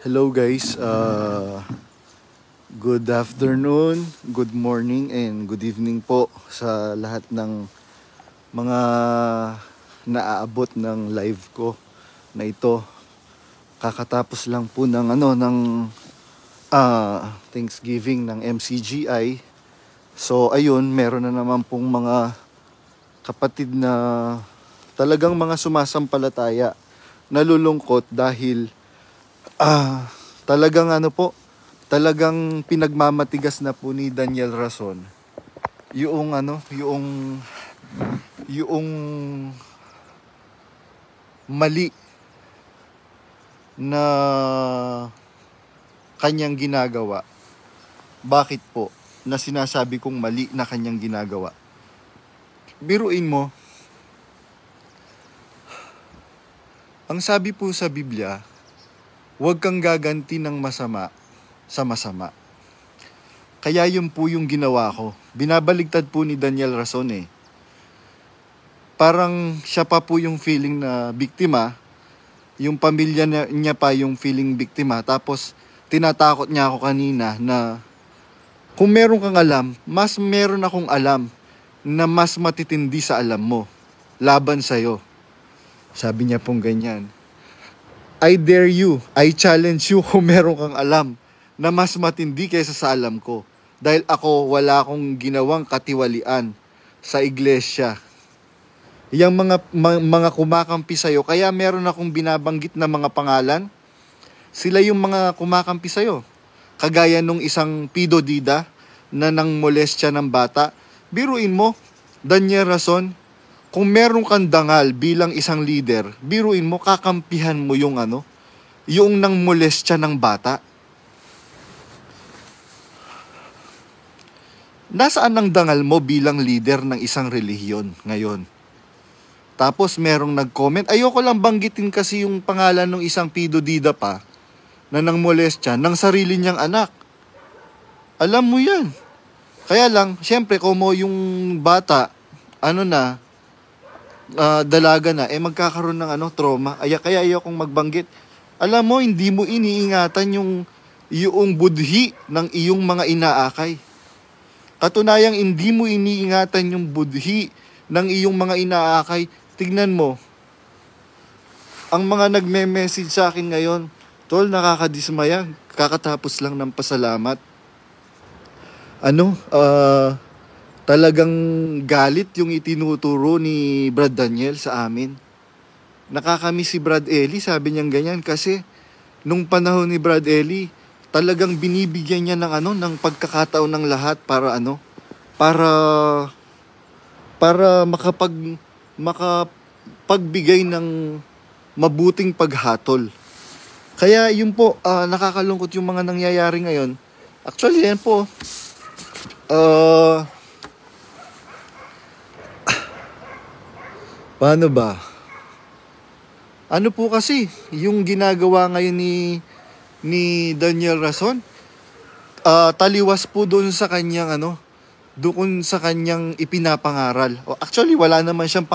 Hello guys, good afternoon, good morning, and good evening po sa lahat ng mga naaabot ng live ko na ito. Kakatapos lang po ng Thanksgiving ng MCGI. So ayun, meron na naman pong mga kapatid na talagang mga sumasampalataya, nalulungkot dahil talagang pinagmamatigas na po ni Daniel Rason yung mali na kanyang ginagawa. Bakit po na sinasabi kong mali na kanyang ginagawa? Biruin mo, ang sabi po sa Biblia, huwag kang gaganti ng masama sa masama. Kaya yun po yung ginawa ko. Binabaligtad po ni Daniel Rason eh. Parang siya pa po yung feeling na biktima, yung pamilya niya pa yung feeling biktima, tapos tinatakot niya ako kanina na kung meron kang alam, mas meron akong alam na mas matitindi sa alam mo, laban sa'yo. Sabi niya pong ganyan. I dare you, I challenge you kung meron kang alam na mas matindi kaysa sa alam ko. Dahil ako, wala akong ginawang katiwalian sa iglesia. Yang mga kumakampi sa'yo, kaya meron akong binabanggit na mga pangalan. Sila yung mga kumakampi sa'yo. Kagaya nung isang pidodida na nang molestya ng bata. Biruin mo, Daniel Rason, kung meron kang dangal bilang isang leader, biruin mo, kakampihan mo yung nang molestya ng bata. Nasaan ang dangal mo bilang leader ng isang relihiyon ngayon? Tapos merong nag-comment, ayoko lang banggitin kasi yung pangalan ng isang pidodida pa na nang molestya ng sarili niyang anak. Alam mo yan. Kaya lang, syempre, como yung bata, dalaga na, magkakaroon ng trauma. Kaya ayokong magbanggit. Alam mo, hindi mo iniingatan yung budhi ng iyong mga inaakay. Katunayang hindi mo iniingatan yung budhi ng iyong mga inaakay. Tignan mo, ang mga nagme-message sa akin ngayon, tol, nakakadismaya, kakatapos lang ng pasalamat. Talagang galit yung itinuturo ni Brad Daniel sa amin. Nakakamiss si Brad Eli, sabi niyang ganyan, kasi nung panahon ni Brad Eli, talagang binibigyan niya ng pagkakataon ng lahat para makapagbigay ng mabuting paghatol. Kaya yun po, nakakalungkot yung mga nangyayari ngayon. Actually, yan po, paano ba? Ano po kasi yung ginagawa ngayon ni Daniel Rason? Taliwas po doon sa kanyang ipinapangaral. Actually, wala naman siyang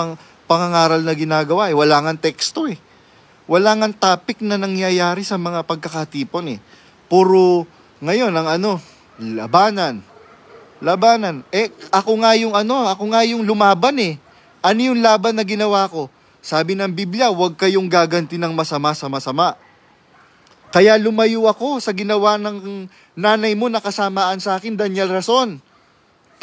pangangaral na ginagawa eh. Wala ngang teksto eh. Wala ngang topic na nangyayari sa mga pagkakatipon eh. Puro ngayon ang labanan. Ako nga yung lumaban eh. Ano yung laban na ginawa ko? Sabi ng Biblia, huwag kayong gaganti ng masama sa masama. Kaya lumayo ako sa ginawa ng nanay mo na kasamaan sa akin, Daniel Rason.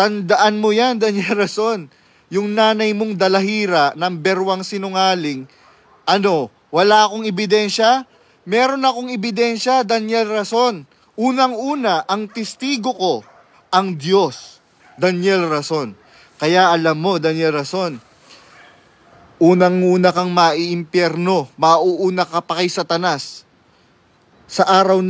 Tandaan mo yan, Daniel Rason. Yung nanay mong dalahira, number 1 sinungaling, wala akong ebidensya? Meron akong ebidensya, Daniel Rason. Unang-una, ang testigo ko, ang Diyos, Daniel Rason. Kaya alam mo, Daniel Rason, unang-una kang maiimpyerno, mauuna ka pa kay Satanas. Sa araw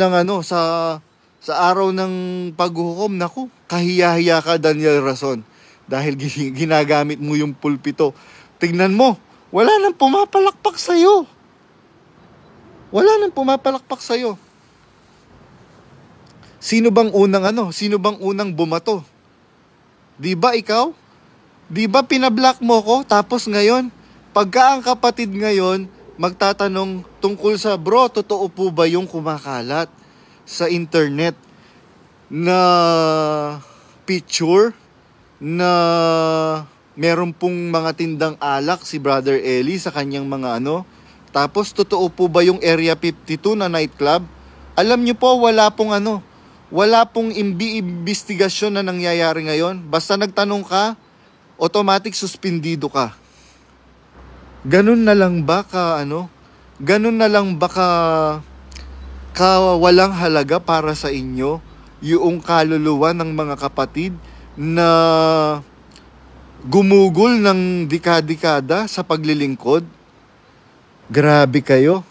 ng paghuhukom, naku, kahiya-hiya ka, Daniel Rason. Dahil ginagamit mo yung pulpito. Tignan mo, wala nang pumapalakpak sa'yo. Sino bang unang bumato? Di ba ikaw? Di ba pinablock mo ko? Tapos ngayon, pagka ang kapatid ngayon magtatanong tungkol sa, bro, totoo po ba yung kumakalat sa internet na picture na meron pong mga tindang alak si Brother Eli sa kanyang mga ano? Tapos, totoo po ba yung Area 52 na nightclub? Alam nyo po, wala pong investigasyon na nangyayari ngayon. Basta nagtanong ka, automatic suspendido ka. Ganun na lang ba Ganun na lang ba ka walang halaga para sa inyo yung kaluluwa ng mga kapatid na gumugol ng dekada sa paglilingkod? Grabe kayo.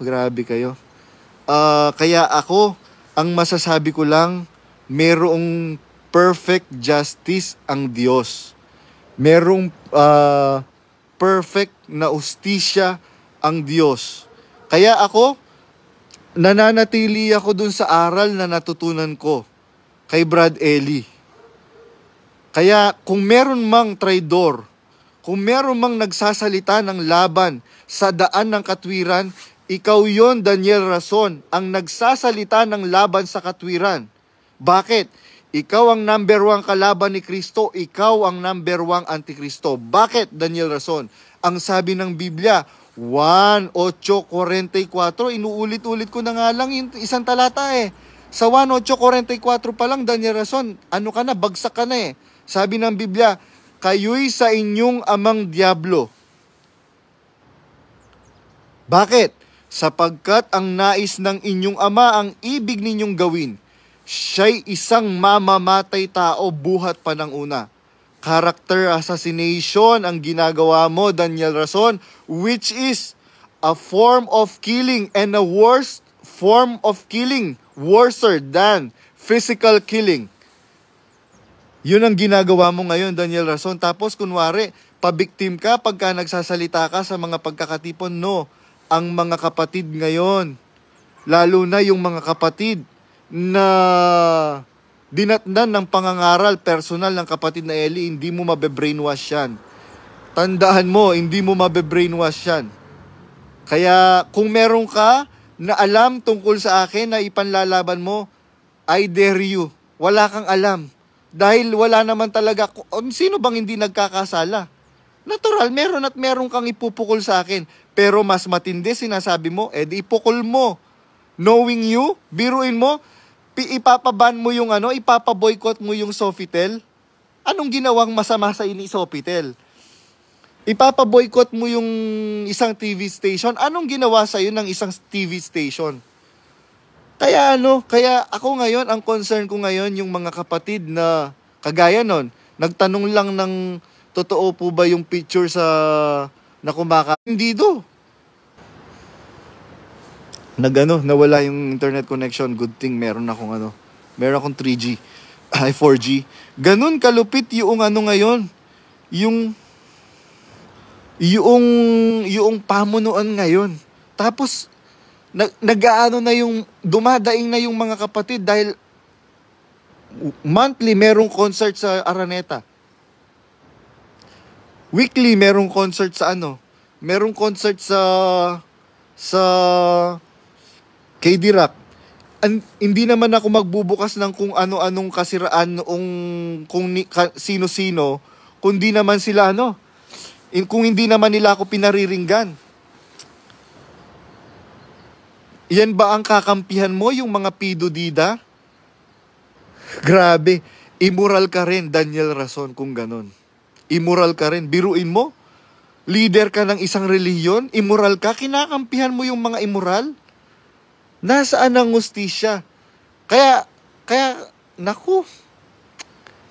Kaya ako, ang masasabi ko lang, merong perfect justice ang Diyos. Merong perfect na ustisya ang Diyos. Kaya ako, nananatili ako dun sa aral na natutunan ko kay Brad Eli. Kaya kung meron mang traidor, kung meron mang nagsasalita ng laban sa daan ng katwiran, ikaw yon, Daniel Rason, ang nagsasalita ng laban sa katwiran. Bakit? Ikaw ang number 1 kalaban ni Kristo, ikaw ang number 1 antikristo. Bakit, Daniel Rason? Ang sabi ng Biblia, 1:8:44, inuulit-ulit ko na nga lang yung isang talata eh. Sa 1:8:44 pa lang, Daniel Rason, bagsak ka na eh. Sabi ng Biblia, kayo'y sa inyong amang diablo. Bakit? Sapagkat ang nais ng inyong ama ang ibig ninyong gawin. Siya'y isang mamamatay tao buhat pa ng una. Character assassination ang ginagawa mo, Daniel Rason, which is a form of killing and a worst form of killing, worser than physical killing. Yun ang ginagawa mo ngayon, Daniel Rason. Tapos, kunwari, pabiktim ka pagka nagsasalita ka sa mga pagkakatipon. No, ang mga kapatid ngayon, lalo na yung mga kapatid na dinatnan ng pangangaral personal ng kapatid na Eli, hindi mo mabe-brainwash yan. Tandaan mo, hindi mo mabe-brainwash yan. Kaya, kung meron ka na alam tungkol sa akin na ipanlalaban mo, I dare you. Wala kang alam. Dahil wala naman talaga, sino bang hindi nagkakasala? Natural, meron kang ipupukol sa akin. Pero mas matindi, sinasabi mo, di ipukol mo. Knowing you, biruin mo, ipapaban mo yung ipapaboycott mo yung Sofitel. Anong ginawang masama sa ini Sofitel? Ipapaboycott mo yung isang TV station. Anong ginawa sa iyo ng isang TV station? Kaya ako ngayon, ang concern ko ngayon, yung mga kapatid na kagaya nun, nagtanong lang ng totoo po ba yung picture na kumaka. Hindi do. Nawala yung internet connection. Good thing meron akong 3G, 4G. Ganun kalupit yung ngayon. Yung pamunuan ngayon. Tapos, dumadaing na yung mga kapatid dahil monthly merong concert sa Araneta. Weekly merong concert sa merong concert sa KD Rock. Hindi naman ako magbubukas ng kung ano-anong kasiraan noong sino-sino, kundi naman sila kung hindi naman nila ako pinariringgan. Yan ba ang kakampihan mo, yung mga pidudida? Grabe, immoral ka rin, Daniel Rason, kung ganon. Immoral ka rin. Biruin mo, leader ka ng isang relihiyon, immoral ka, kinakampihan mo yung mga immoral? Nasaan ang hustisya? Kaya, naku,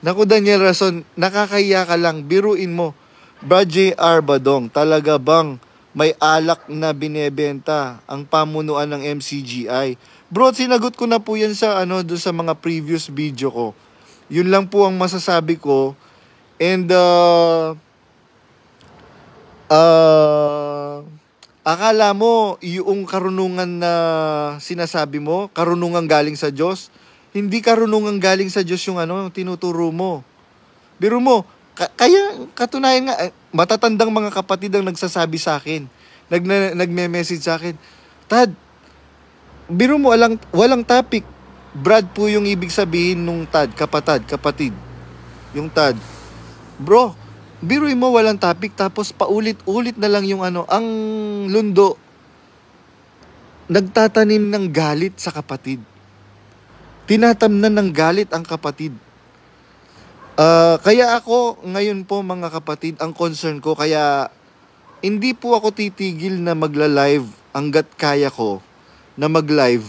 Daniel Rason, nakakahiya ka lang, biruin mo. Brad J.R. Badong, talaga bang may alak na binebenta ang pamunuan ng MCGI? Bro, sinagot ko na po yan sa doon sa mga previous video ko. Yun lang po ang masasabi ko. And akala mo yung karunungan na sinasabi mo, karunungan galing sa Diyos? Hindi karunungan galing sa Diyos yung tinuturo mo. Biro mo, kaya katunayan nga, matatandang mga kapatid ang nagsasabi sa akin nagme-message sa akin, Tad, biro mo, walang topic. Brad po yung ibig sabihin nung Tad, kapatid. Yung Tad. Bro, biruin mo walang topic tapos paulit-ulit na lang yung ang lundo nagtatanim ng galit sa kapatid. Tinatamnan ng galit ang kapatid. Kaya ako ngayon po mga kapatid, ang concern ko, kaya hindi po ako titigil na magla-live hanggat kaya ko na mag-live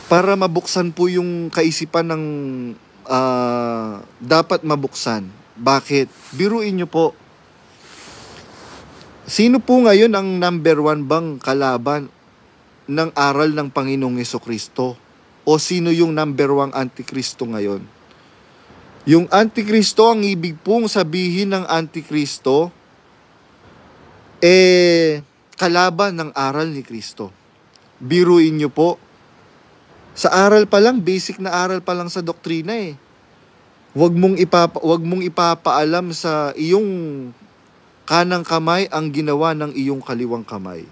para mabuksan po yung kaisipan ng dapat mabuksan. Bakit? Biruin nyo po. Sino po ngayon ang number 1 bang kalaban ng aral ng Panginoong Hesukristo? O sino yung number 1 antikristo ngayon? Yung antikristo, ang ibig pong sabihin ng antikristo, kalaban ng aral ni Kristo. Biruin nyo po. Sa aral pa lang, basic na aral pa lang sa doktrina Huwag mong ipapaalam sa iyong kanang kamay ang ginawa ng iyong kaliwang kamay.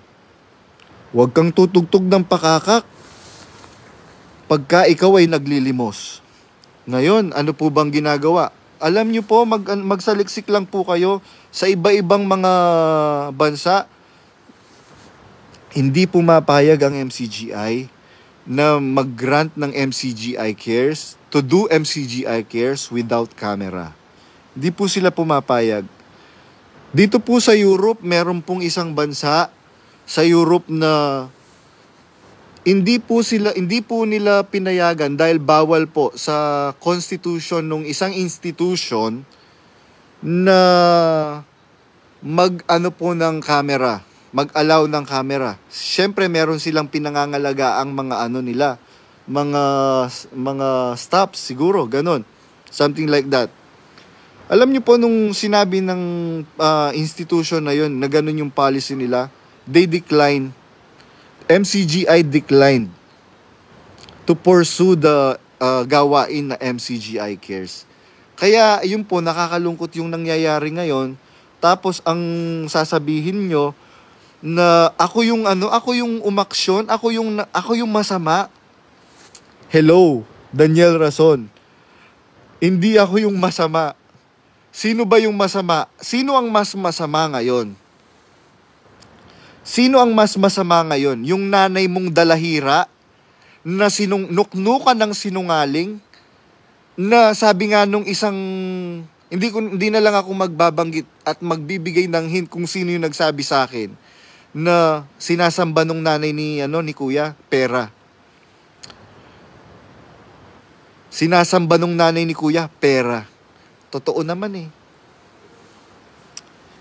Huwag kang tutugtog ng pakakak pagka ikaw ay naglilimos. Ngayon, ano po bang ginagawa? Alam nyo po, magsaliksik lang po kayo sa iba-ibang mga bansa. Hindi pumapayag ang MCGI na mag-grant ng MCGI cares, to do MCGI cares without camera. Hindi po sila pumapayag. Dito po sa Europe, meron pong isang bansa sa Europe na hindi po nila pinayagan dahil bawal po sa constitution ng isang institution na ng camera, mag-allow ng camera. Siyempre meron silang pinangangalaga ang mga mga stops siguro, ganun. Something like that. Alam niyo po nung sinabi ng institution na yon na ganun yung policy nila, MCGI declined to pursue the gawain na MCGI cares. Kaya yun po, nakakalungkot yung nangyayari ngayon. Tapos ang sasabihin nyo na ako yung umaksyon, ako yung masama. Hello, Daniel Rason. Hindi ako yung masama. Sino ba yung masama? Sino ang mas masama ngayon? Sino ang mas masama ngayon? Yung nanay mong dalahira na nuknukan ng sinungaling na sabi nga nung isang hindi na lang ako magbabanggit at magbibigay ng hint kung sino yung nagsabi sa akin na sinasamba nung nanay ni Kuya pera. Sinasamba nung nanay ni Kuya pera. Totoo naman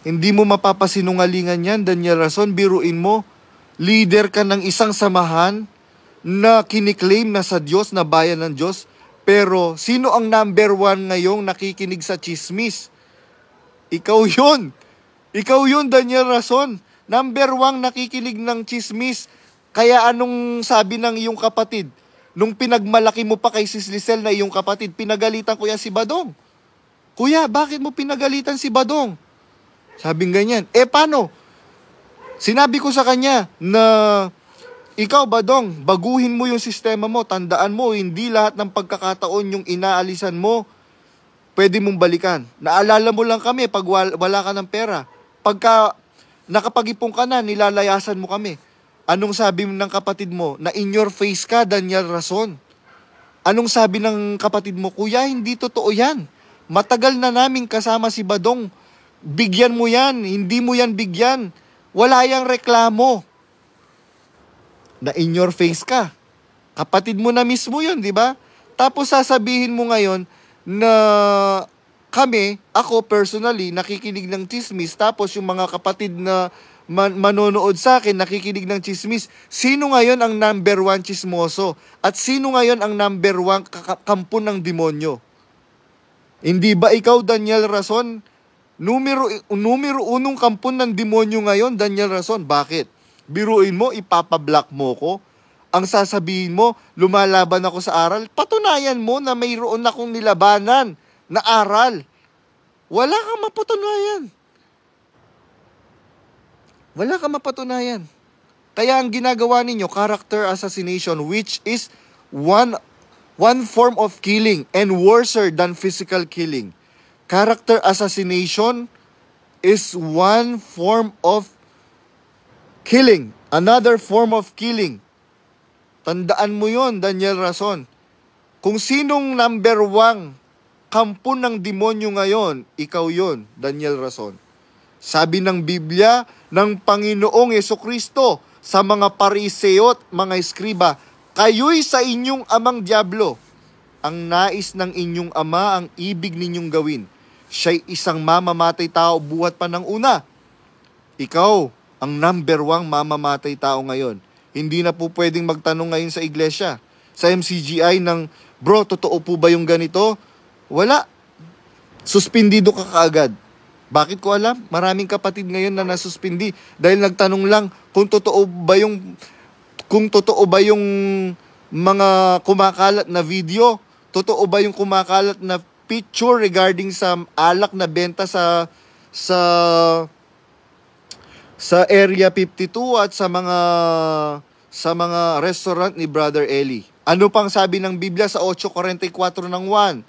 Hindi mo mapapasinungalingan yan, Daniel Rason. Biruin mo, leader ka ng isang samahan na kiniklaim na sa Diyos, na bayan ng Diyos. Pero sino ang number 1 ngayong nakikinig sa chismis? Ikaw yun. Ikaw yun, Daniel Rason. Number 1 nakikinig ng chismis. Kaya anong sabi ng iyong kapatid? Nung pinagmalaki mo pa kay Sis Lisel na iyong kapatid, pinagalitan ko yan si Badong. Kuya, bakit mo pinagalitan si Badong? Sabing ganyan. Paano? Sinabi ko sa kanya na ikaw, Badong, baguhin mo yung sistema mo. Tandaan mo, hindi lahat ng pagkakataon yung inaalisan mo, pwede mong balikan. Naalala mo lang kami pag wala ka ng pera. Pagka nakapag-ipon ka na, nilalayasan mo kami. Anong sabi ng kapatid mo? Na in your face ka, Daniel Rason. Anong sabi ng kapatid mo? Kuya, hindi totoo yan. Matagal na namin kasama si Badong. Bigyan mo yan. Hindi mo yan bigyan. Wala yang reklamo. Na in your face ka. Kapatid mo na mismo yun, di ba? Tapos sasabihin mo ngayon na ako personally, nakikinig ng chismis. Tapos yung mga kapatid na manonood sa akin, nakikinig ng chismis. Sino ngayon ang number 1 chismoso? At sino ngayon ang number 1 kampon ng demonyo? Hindi ba ikaw, Daniel Rason? Numero 1 kampon ng demonyo ngayon, Daniel Rason. Bakit? Biruin mo, ipapablock mo ko. Ang sasabihin mo, lumalaban ako sa aral. Patunayan mo na mayroon akong nilabanan na aral. Wala kang mapatunayan. Wala ka mapatunayan. Kaya ang ginagawa ninyo, character assassination, which is one form of killing and worser than physical killing. Character assassination is one form of killing. Another form of killing. Tandaan mo yon, Daniel Rason. Kung sinong number 1 kampo ng demonyo ngayon, ikaw yon, Daniel Rason. Sabi ng Biblia ng Panginoong Jesucristo sa mga pariseo at mga eskriba, kayo'y sa inyong amang diablo. Ang nais ng inyong ama ang ibig ninyong gawin. Siya'y isang mamamatay tao buhat pa ng una. Ikaw, ang number 1 mamamatay tao ngayon. Hindi na po pwedeng magtanong ngayon sa iglesia, sa MCGI ng, bro, totoo po ba yung ganito? Wala. Suspindido ka kaagad. Bakit ko alam? Maraming kapatid ngayon na nasuspindi dahil nagtanong lang kung totoo ba yung mga kumakalat na video, totoo ba yung kumakalat na picture regarding sa alak na benta sa Area 52 at sa mga restaurant ni Brother Eli. Ano pang sabi ng Biblia sa 8:44 ng 1?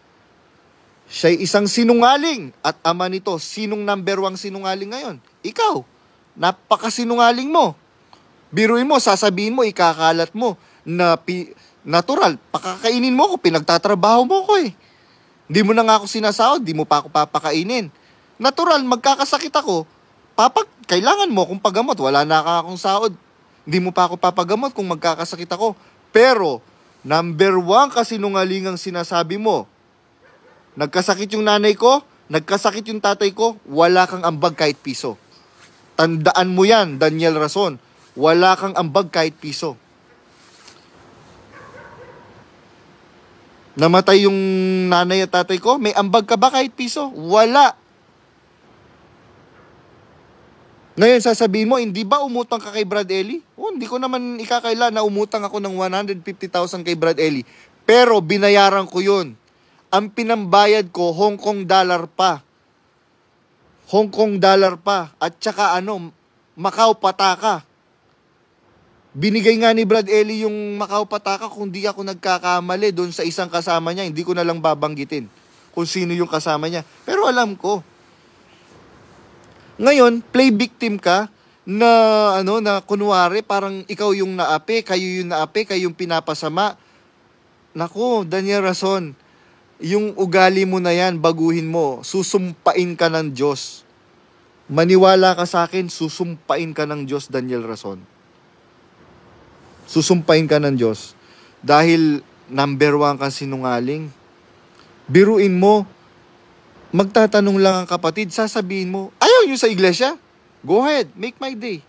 Siya'y isang sinungaling at ama nito. Sinong number 1 sinungaling ngayon? Ikaw. Napakasinungaling mo. Biruin mo, sasabihin mo, ikakalat mo na natural. Pakakainin mo ako, pinagtatrabaho mo ko eh. Hindi mo na nga ako sinasahod, di mo pa ako papakainin. Natural, magkakasakit ako. Kailangan mo akong pagamot, wala na akong sahod. Hindi mo pa ako papagamot kung magkakasakit ako. Pero, number 1 kasinungalingang sinasabi mo, nagkasakit yung nanay ko, nagkasakit yung tatay ko, wala kang ambag kahit piso. Tandaan mo yan, Daniel Rason. Wala kang ambag kahit piso. Namatay yung nanay at tatay ko, may ambag ka ba kahit piso? Wala. Ngayon, sasabihin mo, hindi ba umutang ka kay Brad Eli? Hindi ko naman ikakaila na umutang ako ng 150,000 kay Brad Eli. Pero binayaran ko yun. Ang pinambayad ko, Hong Kong dollar pa. Hong Kong dollar pa. At saka Macau Pataka. Binigay nga ni Brad Eli yung Macau Pataka kung di ako nagkakamali doon sa isang kasama niya. Hindi ko na lang babanggitin kung sino yung kasama niya. Pero alam ko. Ngayon, play victim ka na kunwari parang ikaw yung naapi, kayo yung naapi, kayo yung pinapasama. Naku, Daniel Rason, yung ugali mo na yan, baguhin mo. Susumpain ka ng Diyos. Maniwala ka sa akin, susumpain ka ng Diyos, Daniel Rason. Susumpain ka ng Diyos. Dahil number 1 kang sinungaling. Biruin mo, magtatanong lang ang kapatid, sasabihin mo, ayaw nyo sa iglesia? Go ahead, make my day.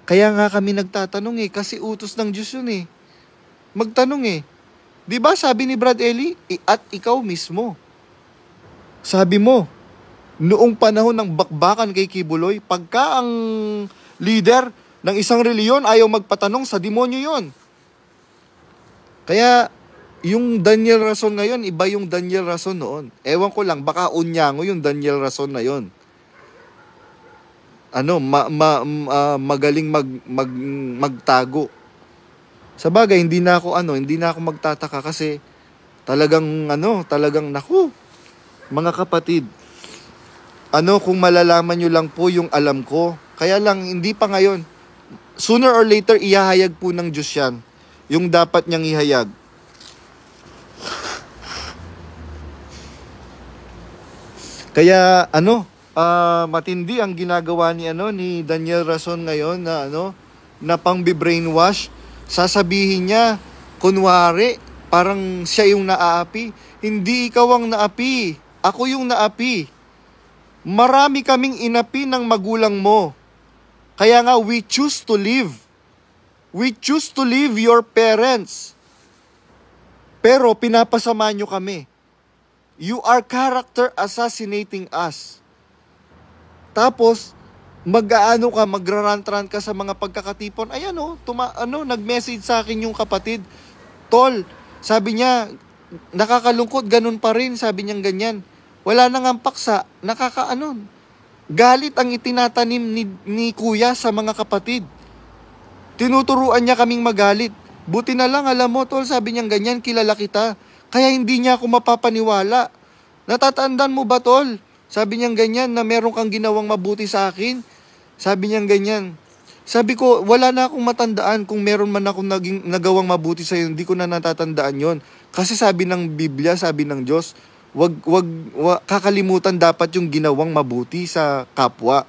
Kaya nga kami nagtatanong kasi utos ng Diyos yun Magtanong Di ba sabi ni Brad Eli, at ikaw mismo. Sabi mo, noong panahon ng bakbakan kay Kibuloy, pagka ang leader ng isang reliyon ayaw magpatanong, sa demonyo yon. Kaya, yung Daniel Rason ngayon, iba yung Daniel Rason noon. Ewan ko lang, baka unyango yung Daniel Rason na yon. Magaling magtago. Sa bagay, hindi na ako magtataka kasi talagang naku, mga kapatid, kung malalaman nyo lang po yung alam ko, kaya lang, hindi pa ngayon, sooner or later, ihahayag po ng Diyos yan, yung dapat niyang ihayag. Kaya, matindi ang ginagawa ni Daniel Rason ngayon na pang-brainwash. Sasabihin niya, kunwari, parang siya yung naaapi. Hindi ikaw ang naapi. Ako yung naapi. Marami kaming inapi ng magulang mo. Kaya nga, we choose to live. We choose to leave your parents. Pero pinapasama nyo kami. You are character assassinating us. Tapos, magrarant-rant ka sa mga pagkakatipon. Ayan nag-message sa akin yung kapatid. Tol, sabi niya, nakakalungkot, ganun pa rin, sabi niya ganyan. Wala nang ang paksa, Galit ang itinatanim ni kuya sa mga kapatid. Tinuturuan niya kaming magalit. Buti na lang, alam mo tol, sabi niya ganyan, kilala kita. Kaya hindi niya ako mapapaniwala. Natatandaan mo ba tol? Sabi niya ganyan, na meron kang ginawang mabuti sa akin. Sabi niya ganyan. Sabi ko, wala na akong matandaan kung meron man akong nagawang mabuti sa'yo. Hindi ko na natatandaan yon. Kasi sabi ng Biblia, sabi ng Diyos, wag kakalimutan dapat yung ginawang mabuti sa kapwa.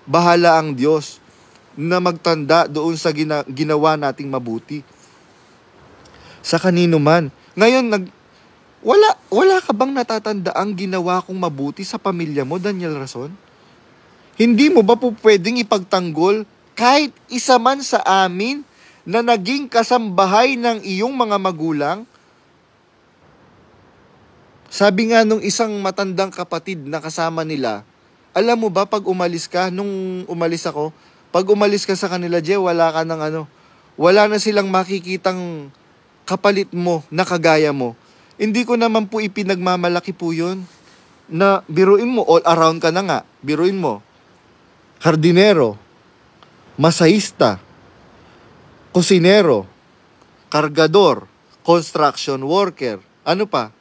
Bahala ang Diyos na magtanda doon sa ginawa nating mabuti sa kanino man. Ngayon, wala ka bang natatanda ang ginawa kong mabuti sa pamilya mo, Daniel Rason? Hindi mo ba po pwedeng ipagtanggol kahit isa man sa amin na naging kasambahay ng iyong mga magulang? Sabi nga nung isang matandang kapatid na kasama nila, alam mo ba pag umalis ka, nung umalis ako, pag umalis ka sa kanila, wala ka ng wala na silang makikitang kapalit mo na kagaya mo. Hindi ko naman po ipinagmamalaki po yun. Na biruin mo, all around ka na nga. Biruin mo, hardinero, masahista, kusinero, kargador, construction worker, ano pa?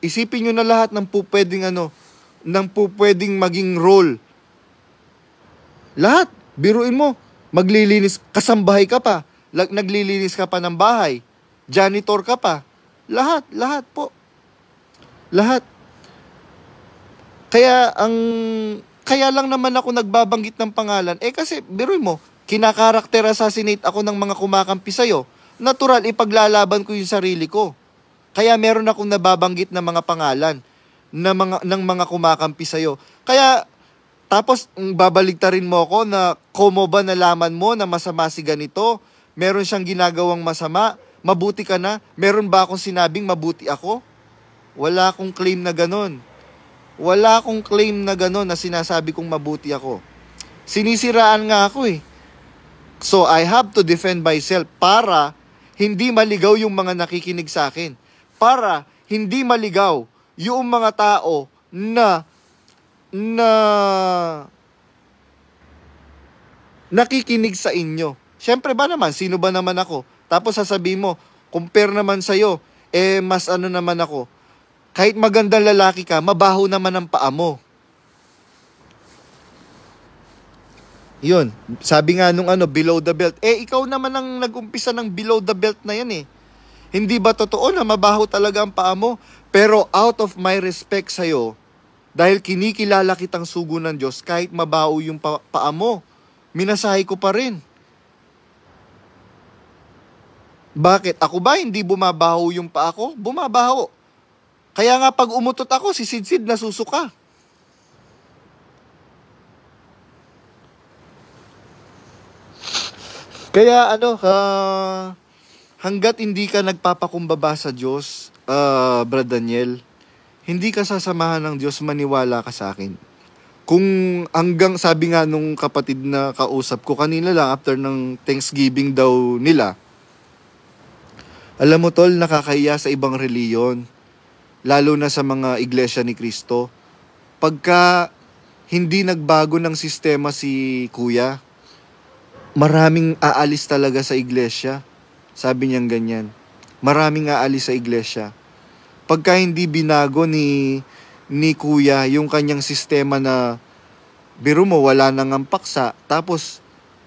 Isipin nyo na lahat ng pwedeng maging role. Lahat. Biruin mo, maglilinis, kasambahay ka pa, naglilinis ka pa ng bahay, janitor ka pa, lahat po. Lahat. Kaya lang naman ako nagbabanggit ng pangalan, kasi biruin mo, kinakarakter assassinate ako ng mga kumakampi sa'yo. Natural, ipaglalaban ko yung sarili ko. Kaya meron akong nababanggit na mga pangalan ng mga kumakampi sa'yo. Kaya, tapos babaligtarin mo ako na komo ba nalaman mo na masama si ganito? Meron siyang ginagawang masama? Mabuti ka na? Meron ba akong sinabing mabuti ako? Wala akong claim na ganon. Wala akong claim na ganon na sinasabi kong mabuti ako. Sinisiraan nga ako eh. So I have to defend myself para hindi maligaw yung mga nakikinig sa akin. Para hindi maligaw yung mga tao na nakikinig sa inyo. Siyempre ba naman, sino ba naman ako? Tapos sasabihin mo, compare naman sa'yo, mas ano naman ako. Kahit magandang lalaki ka, mabaho naman ang paa mo. Yun, sabi nga nung below the belt. Ikaw naman ang nag-umpisa ng below the belt na yan eh. Hindi ba totoo na mabaho talaga ang paa mo? Pero out of my respect sa'yo, dahil kinikilala kitang sugo ng Diyos, kahit mabaho yung paa mo, minasahe ko pa rin. Bakit? Ako ba hindi bumabaho yung paa ko? Bumabaho. Kaya nga pag umutot ako, si Sidsid nasusuka. Kaya hanggat hindi ka nagpapakumbaba sa Diyos, Brad Daniel, hindi ka sasamahan ng Diyos, maniwala ka sa akin. Kung hanggang, sabi nga nung kapatid na kausap ko kanina lang, after ng Thanksgiving daw nila, alam mo tol, nakakahiya sa ibang reliyon, lalo na sa mga iglesia ni Kristo. Pagka hindi nagbago ng sistema si kuya, maraming aalis talaga sa iglesia. Sabi niyang ganyan. Maraming aalis sa iglesia. Pagka hindi binago ni kuya yung kanyang sistema na biro mo wala nang ang paksa, tapos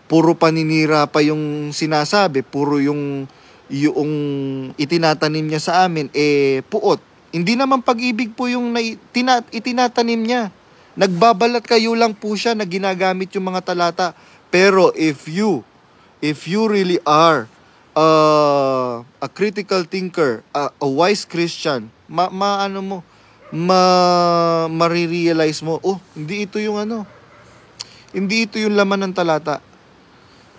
puro paninira pa yung sinasabi, puro yung itinatanim niya sa amin, puot. Hindi naman pag-ibig po yung itinatanim niya. Nagbabalat kayo lang po siya na ginagamit yung mga talata. Pero if you really are a critical thinker, a wise Christian, marirealize mo, hindi ito yung laman ng talata.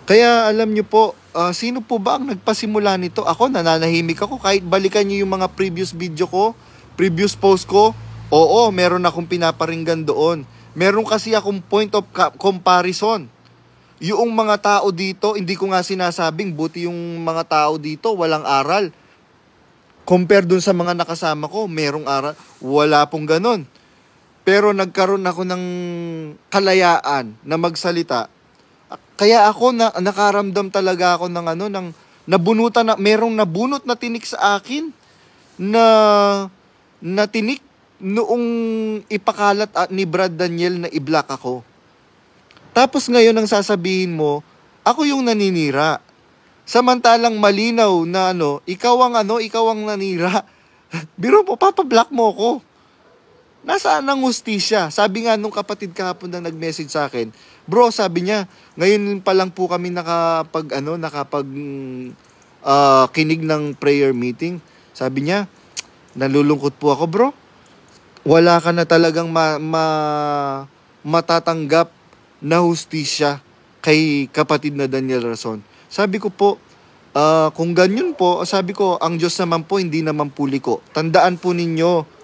Kaya alam nyo po, sino po ba ang nagpasimula nito? Ako, nananahimik ako. Kahit balikan nyo yung mga previous video ko, previous post ko, oo, meron akong pinaparinggan doon. Meron kasi akong point of comparison. Yung mga tao dito, hindi ko nga sinasabing buti yung mga tao dito walang aral. Compare dun sa mga nakasama ko, merong aral. Wala pong ganon. pero nagkaroon ako ng kalayaan na magsalita. Kaya ako nakaramdam talaga ako ng ng nabunutan na merong nabunot na tinik sa akin na tinik noong ipakalat ni Brad Daniel na i-block ako. Tapos ngayon ang sasabihin mo, ako yung naninira. Samantalang malinaw na ikaw ang nanira. Biro mo, papablock mo ako. Nasaan ang hustisya? Sabi nga nung kapatid kahapon na nag-message sa akin, bro, sabi niya, ngayon pa lang po kami kinig ng prayer meeting. Sabi niya, nalulungkot po ako, bro. Wala ka na talagang matatanggap na hustisya kay kapatid na Daniel Rason. Sabi ko po, kung ganyan po, sabi ko, ang Diyos naman po, hindi naman po liko. Tandaan po ninyo,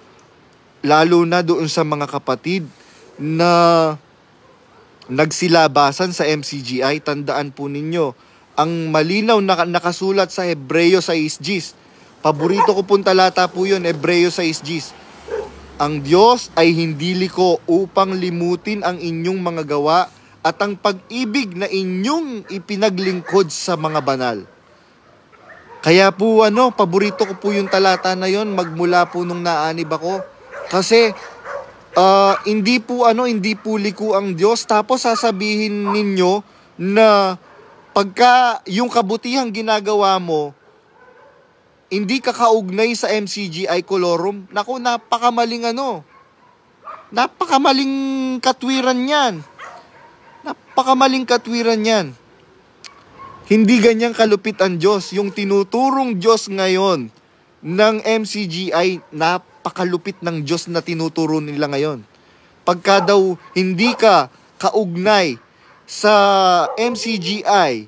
lalo na doon sa mga kapatid na nagsilabasan sa MCGI, tandaan po ninyo, ang malinaw na nakasulat sa Hebreo 6:10. Paborito ko pong talata po yun, Hebreo 6:10. Ang Diyos ay hindi liko upang limutin ang inyong mga gawa at ang pag-ibig na inyong ipinaglingkod sa mga banal. Kaya po paborito ko po yung talata na yon magmula po nung naanib ako. Kasi hindi po liko ang Diyos, tapos sasabihin ninyo na pagka yung kabutihang ginagawa mo hindi ka kaugnay sa MCGI Colorum. Naku, napakamaling katwiran yan. Napakamaling katwiran yan. Hindi ganyang kalupit ang Diyos. Yung tinuturong Diyos ngayon ng MCGI, napakalupit ng Diyos na tinuturo nila ngayon. Pagka daw hindi ka kaugnay sa MCGI,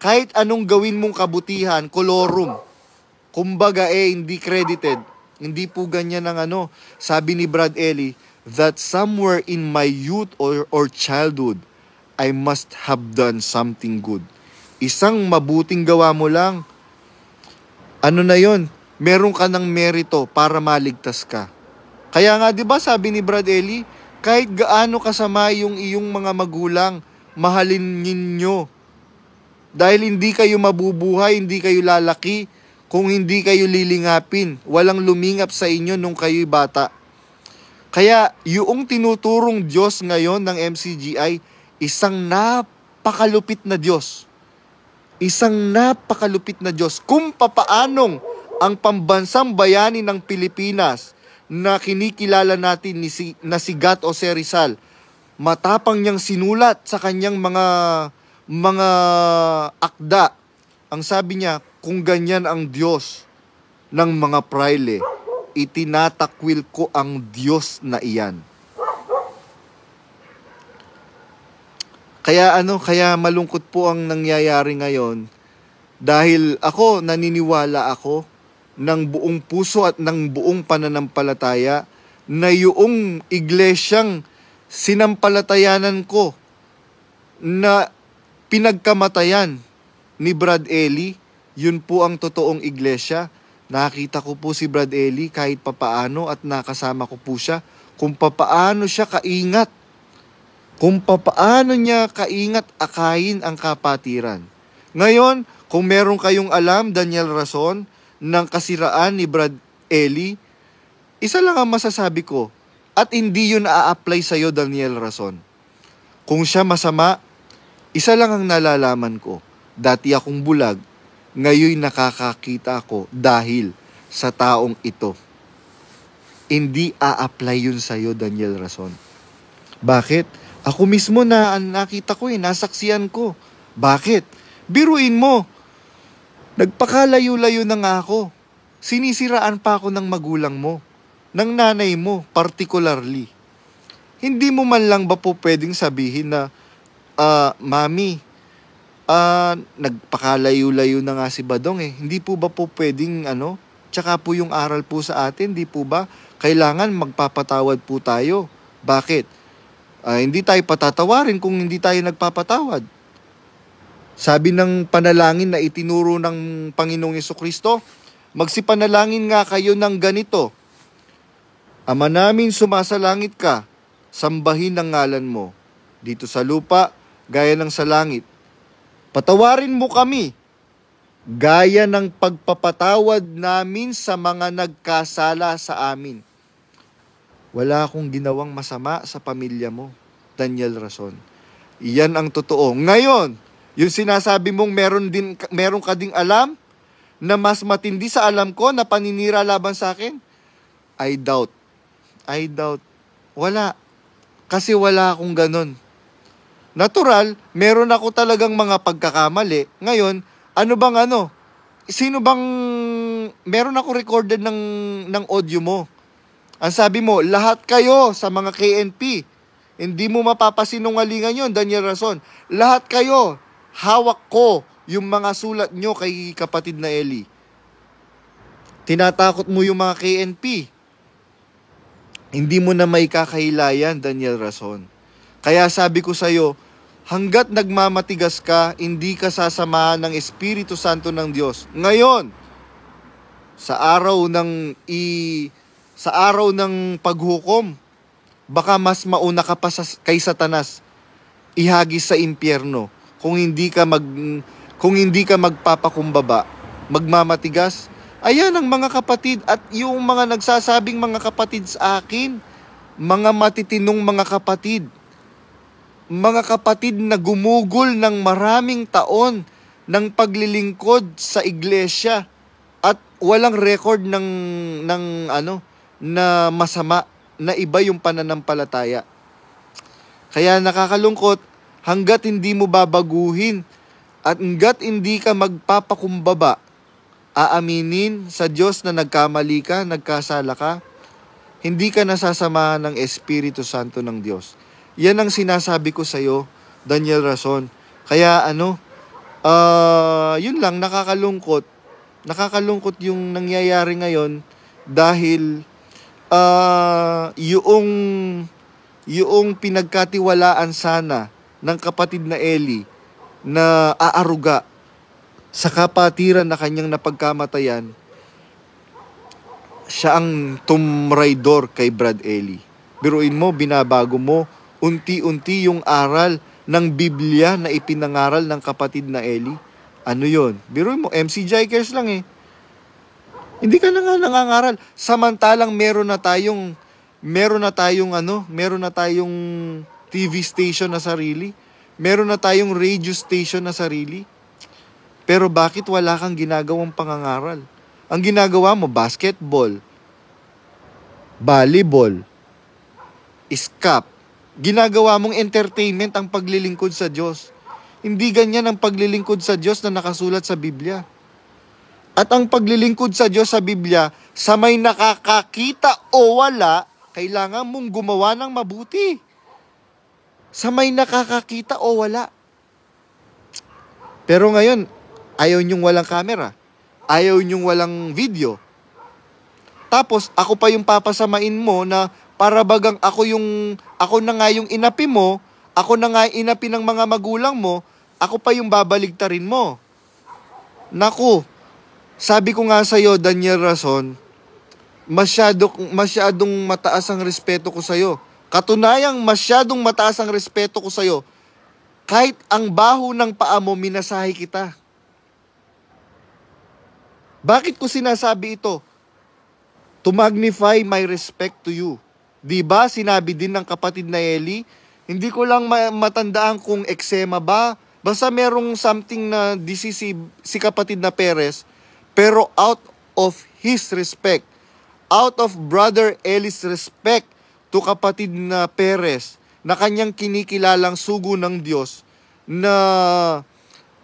kahit anong gawin mong kabutihan, Colorum, kumbaga hindi credited. Hindi po ganyan ang sabi ni Brad Ellie, that somewhere in my youth or childhood, I must have done something good. Isang mabuting gawa mo lang, na yon, meron ka ng merito para maligtas ka. Kaya nga 'di ba sabi ni Brad Ellie, kahit gaano kasama yung iyong mga magulang, mahalin ninyo. Dahil hindi kayo mabubuhay, hindi kayo lalaki, kung hindi kayo lilingapin. Walang lumingap sa inyo nung kayo'y bata. Kaya yung tinuturong Diyos ngayon ng MCGI, isang napakalupit na Diyos. Isang napakalupit na Diyos. Kung papaanong ang pambansang bayani ng Pilipinas na kinikilala natin na si Gat o si Rizal, matapang niyang sinulat sa kanyang mga akda. Ang sabi niya, kung ganyan ang Diyos ng mga praile, itinatakwil ko ang Diyos na iyan. Kaya malungkot po ang nangyayari ngayon dahil naniniwala ako ng buong puso at ng buong pananampalataya na yung iglesyang sinampalatayanan ko na pinagkamatayan ni Brad Ellie, yun po ang totoong iglesia. Nakita ko po si Brad Ellie kahit papaano at nakasama ko po siya kung papaano siya kaingat. Kung papaano niya kaingat akayin ang kapatiran. Ngayon, kung meron kayong alam, Daniel Rason, ng kasiraan ni Brad Ellie, isa lang ang masasabi ko, at hindi yun a-apply sa'yo, Daniel Rason. Kung siya masama, isa lang ang nalalaman ko. Dati akong bulag, ngayon nakakakita ako dahil sa taong ito. Hindi a-apply yun sa'yo, Daniel Rason. Bakit? Ako mismo nakita ko nasaksiyan ko. Bakit? Biruin mo. Nagpakalayo-layo na nga ako. Sinisiraan pa ako ng magulang mo. Ng nanay mo, particularly. Hindi mo man lang ba po pwedeng sabihin na, Mami, nagpakalayo-layo na nga si Badong Hindi po ba po pwedeng tsaka po yung aral po sa atin, di po ba? Kailangan magpapatawad po tayo. Bakit? Hindi tayo patatawarin kung hindi tayo nagpapatawad. Sabi ng panalangin na itinuro ng Panginoong Yesukristo, magsipanalangin nga kayo ng ganito. Ama namin sumasalangit ka, sambahin ang ngalan mo. Dito sa lupa, gaya ng sa langit. Patawarin mo kami, gaya ng pagpapatawad namin sa mga nagkasala sa amin. Wala akong ginawang masama sa pamilya mo, Daniel Rason. Iyan ang totoo. Ngayon, yung sinasabi mong meron ka ding alam na mas matindi sa alam ko na paninira laban sa akin, I doubt. Wala. Kasi wala akong ganun. Natural, meron ako talagang mga pagkakamali. Ngayon, meron ako recorded ng audio mo. Ang sabi mo, lahat kayo sa mga KNP, hindi mo mapapasinungalingan yon, Daniel Rason. Lahat kayo, hawak ko yung mga sulat nyo kay kapatid na Eli. Tinatakot mo yung mga KNP. Hindi mo na may kakahilayan, Daniel Rason. Kaya sabi ko sa'yo, hanggat nagmamatigas ka, hindi ka sasamahan ng Espiritu Santo ng Diyos. Ngayon, sa araw ng paghukom, baka mas mauna ka pa kay Satanas ihagis sa impyerno kung hindi ka magpapakumbaba, magmamatigas. Ayan ang mga kapatid at yung mga nagsasabing mga kapatid sa akin, mga matitinong mga kapatid na gumugol ng maraming taon ng paglilingkod sa iglesia at walang record na masama na iba yung pananampalataya. Kaya nakakalungkot, hanggat hindi mo babaguhin at hanggat hindi ka magpapakumbaba, aaminin sa Diyos na nagkamali ka, nagkasala ka, hindi ka nasasamahan ng Espiritu Santo ng Diyos. Yan ang sinasabi ko sa iyo, Daniel Rason. Kaya yun lang, nakakalungkot. Nakakalungkot yung nangyayari ngayon dahil yung pinagkatiwalaan sana ng kapatid na Eli na aaruga sa kapatiran na kanyang napagkamatayan, siya ang tumraidor kay Brad Eli. Biruin mo, binabago mo unti-unti yung aral ng Biblia na ipinangaral ng kapatid na Eli. Ano yon? Biruin mo, MC Jikers lang eh. Hindi ka na nga nangangaral. Samantalang meron na tayong TV station na sarili. Meron na tayong radio station na sarili. Pero bakit wala kang ginagawang pangangaral? Ang ginagawa mo, basketball, volleyball, iskap. Ginagawa mong entertainment ang paglilingkod sa Diyos. Hindi ganyan ang paglilingkod sa Diyos na nakasulat sa Biblia. At ang paglilingkod sa Diyos sa Biblia, sa may nakakakita o wala, kailangan mong gumawa ng mabuti. Sa may nakakakita o wala. Pero ngayon, ayaw niyong walang camera. Ayaw niyong walang video. Tapos, ako pa yung papasamain mo na para bagang ako na nga yung inapi mo, ako na nga yung inapi ng mga magulang mo, ako pa yung babaligtarin mo. Naku, sabi ko nga sa'yo, Daniel Rason, masyadong mataas ang respeto ko sa'yo. Katunayang masyadong mataas ang respeto ko sa'yo. Kahit ang baho ng paa mo, minasahe kita. Bakit ko sinasabi ito? To magnify my respect to you. Diba, sinabi din ng kapatid na Eli, hindi ko lang matandaan kung eczema ba, basta merong something na disease si kapatid na Perez, pero out of his respect, out of Brother Eli's respect to kapatid na Perez, na kanyang kinikilalang sugo ng Diyos, na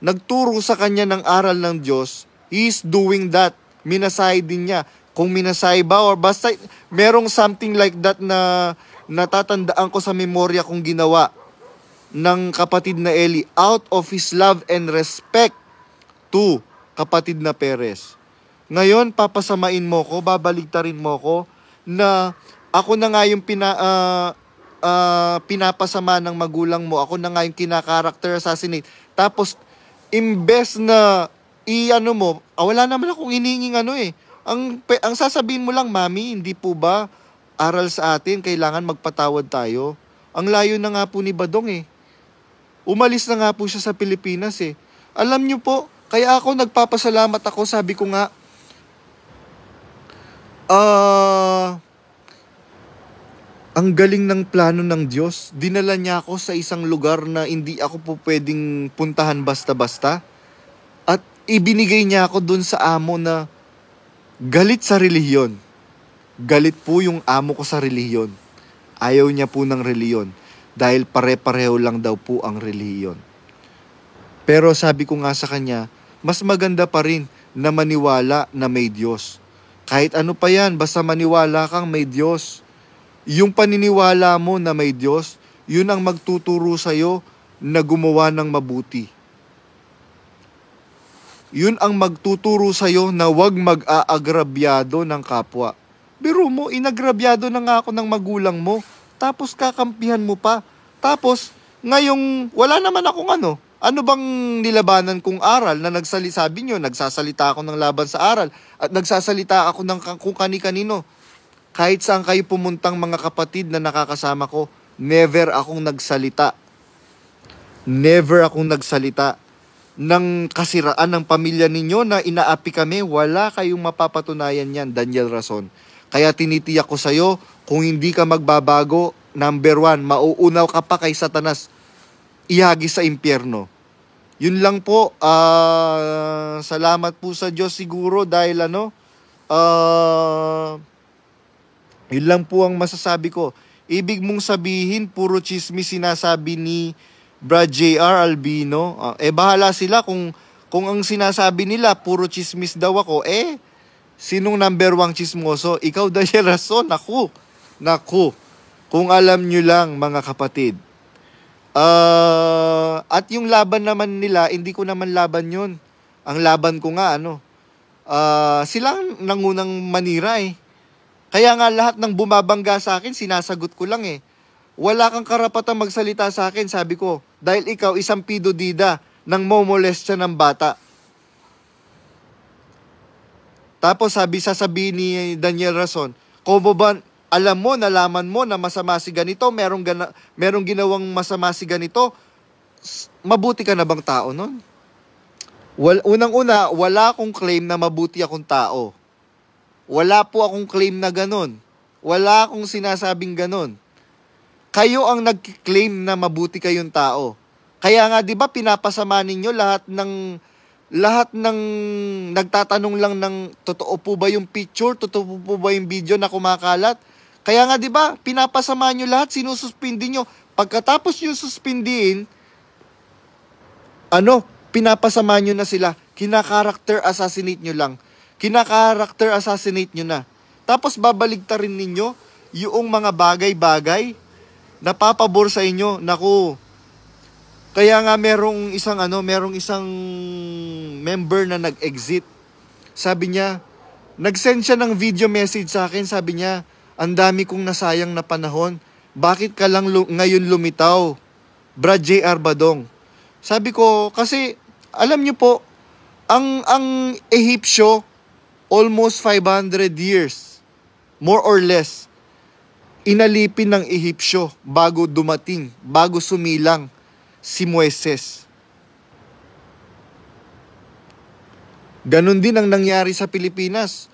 nagturo sa kanya ng aral ng Diyos, he is doing that. Minasay din niya. Kung minasay ba or basta merong something like that na natatandaan ko sa memorya kong ginawa ng kapatid na Eli out of his love and respect to kapatid na Perez. Ngayon, papasamain mo ko, babaligtarin mo ko na ako na nga yung pinapasama ng magulang mo. Ako na nga yung kinakarakter assassinate. Tapos, imbes na wala naman akong hinihinging Ang sasabihin mo lang, Mami, hindi po ba aral sa atin, kailangan magpatawad tayo. Ang layo na nga po ni Badong eh. Umalis na nga po siya sa Pilipinas eh. Alam niyo po, kaya ako nagpapasalamat ako, sabi ko nga, ang galing ng plano ng Diyos. Dinala niya ako sa isang lugar na hindi ako po pwedeng puntahan basta-basta. At ibinigay niya ako dun sa amo na galit sa relihiyon. Galit po yung amo ko sa relihiyon. Ayaw niya po ng relihiyon. Dahil pare-pareho lang daw po ang relihiyon. Pero sabi ko nga sa kanya, mas maganda pa rin na maniwala na may Diyos. Kahit ano pa yan, basta maniwala kang may Diyos. Yung paniniwala mo na may Diyos, yun ang magtuturo sa'yo na gumawa ng mabuti. Yun ang magtuturo sa'yo na huwag mag-aagrabyado ng kapwa. Biro mo, inagrabyado na nga ako ng magulang mo, tapos kakampihan mo pa. Tapos, ngayong wala naman akong ano bang nilabanan kong aral na sabi nyo, nagsasalita ako ng laban sa aral at nagsasalita ako ng kung kani-kanino. Kahit saan kayo pumuntang mga kapatid na nakakasama ko, never akong nagsalita. Never akong nagsalita ng kasiraan ng pamilya ninyo na inaapi kami. Wala kayong mapapatunayan yan, Daniel Rason. Kaya tinitiyak ko sa'yo, kung hindi ka magbabago, number 1, mauunaw ka pa kay Satanas. Ihagis sa impyerno. Yun lang po. Salamat po sa Diyos siguro dahil yun lang po ang masasabi ko. Ibig mong sabihin, puro chismis sinasabi ni Brad J.R. Albino. Bahala sila kung ang sinasabi nila, puro chismis daw ako. Sinong number 1 chismoso? Ikaw, Daniel Rason. Naku. Kung alam nyo lang, mga kapatid. At yung laban naman nila, hindi ko naman laban yun. Ang laban ko nga, silang nangunang manira eh. Kaya nga lahat ng bumabangga sa akin, sinasagot ko lang eh. Wala kang karapatang magsalita sa akin, sabi ko. Dahil ikaw, isang pidodida nang momolestya ng bata. Tapos sasabihin ni Daniel Rason, Kobo ba, alam mo, nalaman mo na masama si ganito, merong ginawang masama si ganito, mabuti ka na bang tao nun? Unang-una, wala akong claim na mabuti akong tao. Wala po akong claim na ganun. Wala akong sinasabing ganun. Kayo ang nag-claim na mabuti kayong tao. Kaya nga 'di ba pinapasama ninyo lahat ng nagtatanong lang ng totoo po ba yung picture, totoo po ba yung video na kumakalat? Kaya nga 'di ba pinapasama niyo lahat, sinususpindi niyo. Pagkatapos niyo suspindihin, pinapasama nyo na sila. Kina-character assassinate nyo lang. Kina-character assassinate nyo na. Tapos babaligtarin ninyo yung mga bagay-bagay na papabor sa inyo. Naku. Kaya nga merong isang member na nag-exit. Sabi niya, nag-send siya ng video message sa akin. Sabi niya, ang dami kong nasayang na panahon. Bakit ka lang ngayon lumitaw? Brad J.R. Badong. Sabi ko, kasi alam niyo po, ang Ehipsyo, almost 500 years, more or less, inalipin ng Ehipsyo bago dumating, bago sumilang si Moises. Ganon din ang nangyari sa Pilipinas.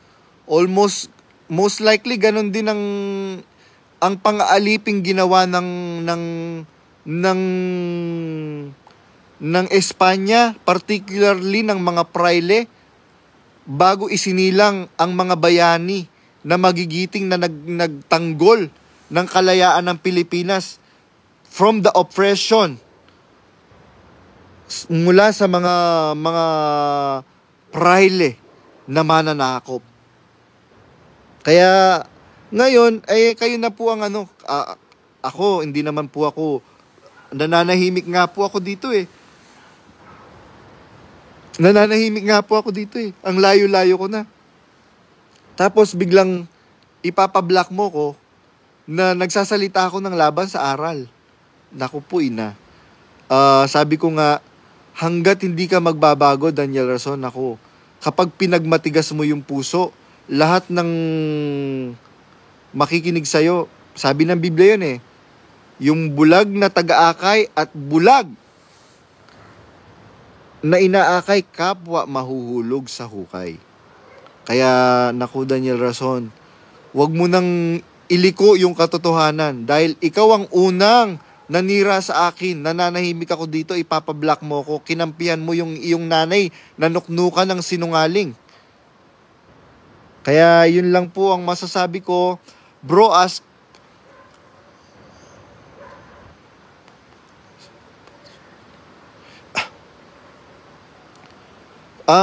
Most likely, ganon din ang pang-aaliping ginawa ng Espanya, particularly ng mga praile, bago isinilang ang mga bayani na magigiting na nagtanggol ng kalayaan ng Pilipinas from the oppression mula sa mga praile na mananakop. Kaya ngayon kayo na po ang ako, hindi naman po ako, nananahimik nga po ako dito eh. Nananahimik nga po ako dito eh. Ang layo-layo ko na. Tapos biglang ipapablock mo ko na nagsasalita ako ng laban sa aral. Naku po ina. Sabi ko nga, hanggat hindi ka magbabago, Daniel Rason, kapag pinagmatigas mo yung puso, lahat makikinig sa'yo. Sabi ng Biblia yun eh. Yung bulag na taga-akay at bulag na inaakay, kapwa mahuhulog sa hukay. Kaya, naku Daniel Rason, wag mo nang iliko yung katotohanan dahil ikaw ang unang nanira sa akin. Nananahimik ako dito, ipapablock mo ko. Kinampihan mo yung iyong nanay na nuknukan ng sinungaling. Kaya yun lang po ang masasabi ko. Bro,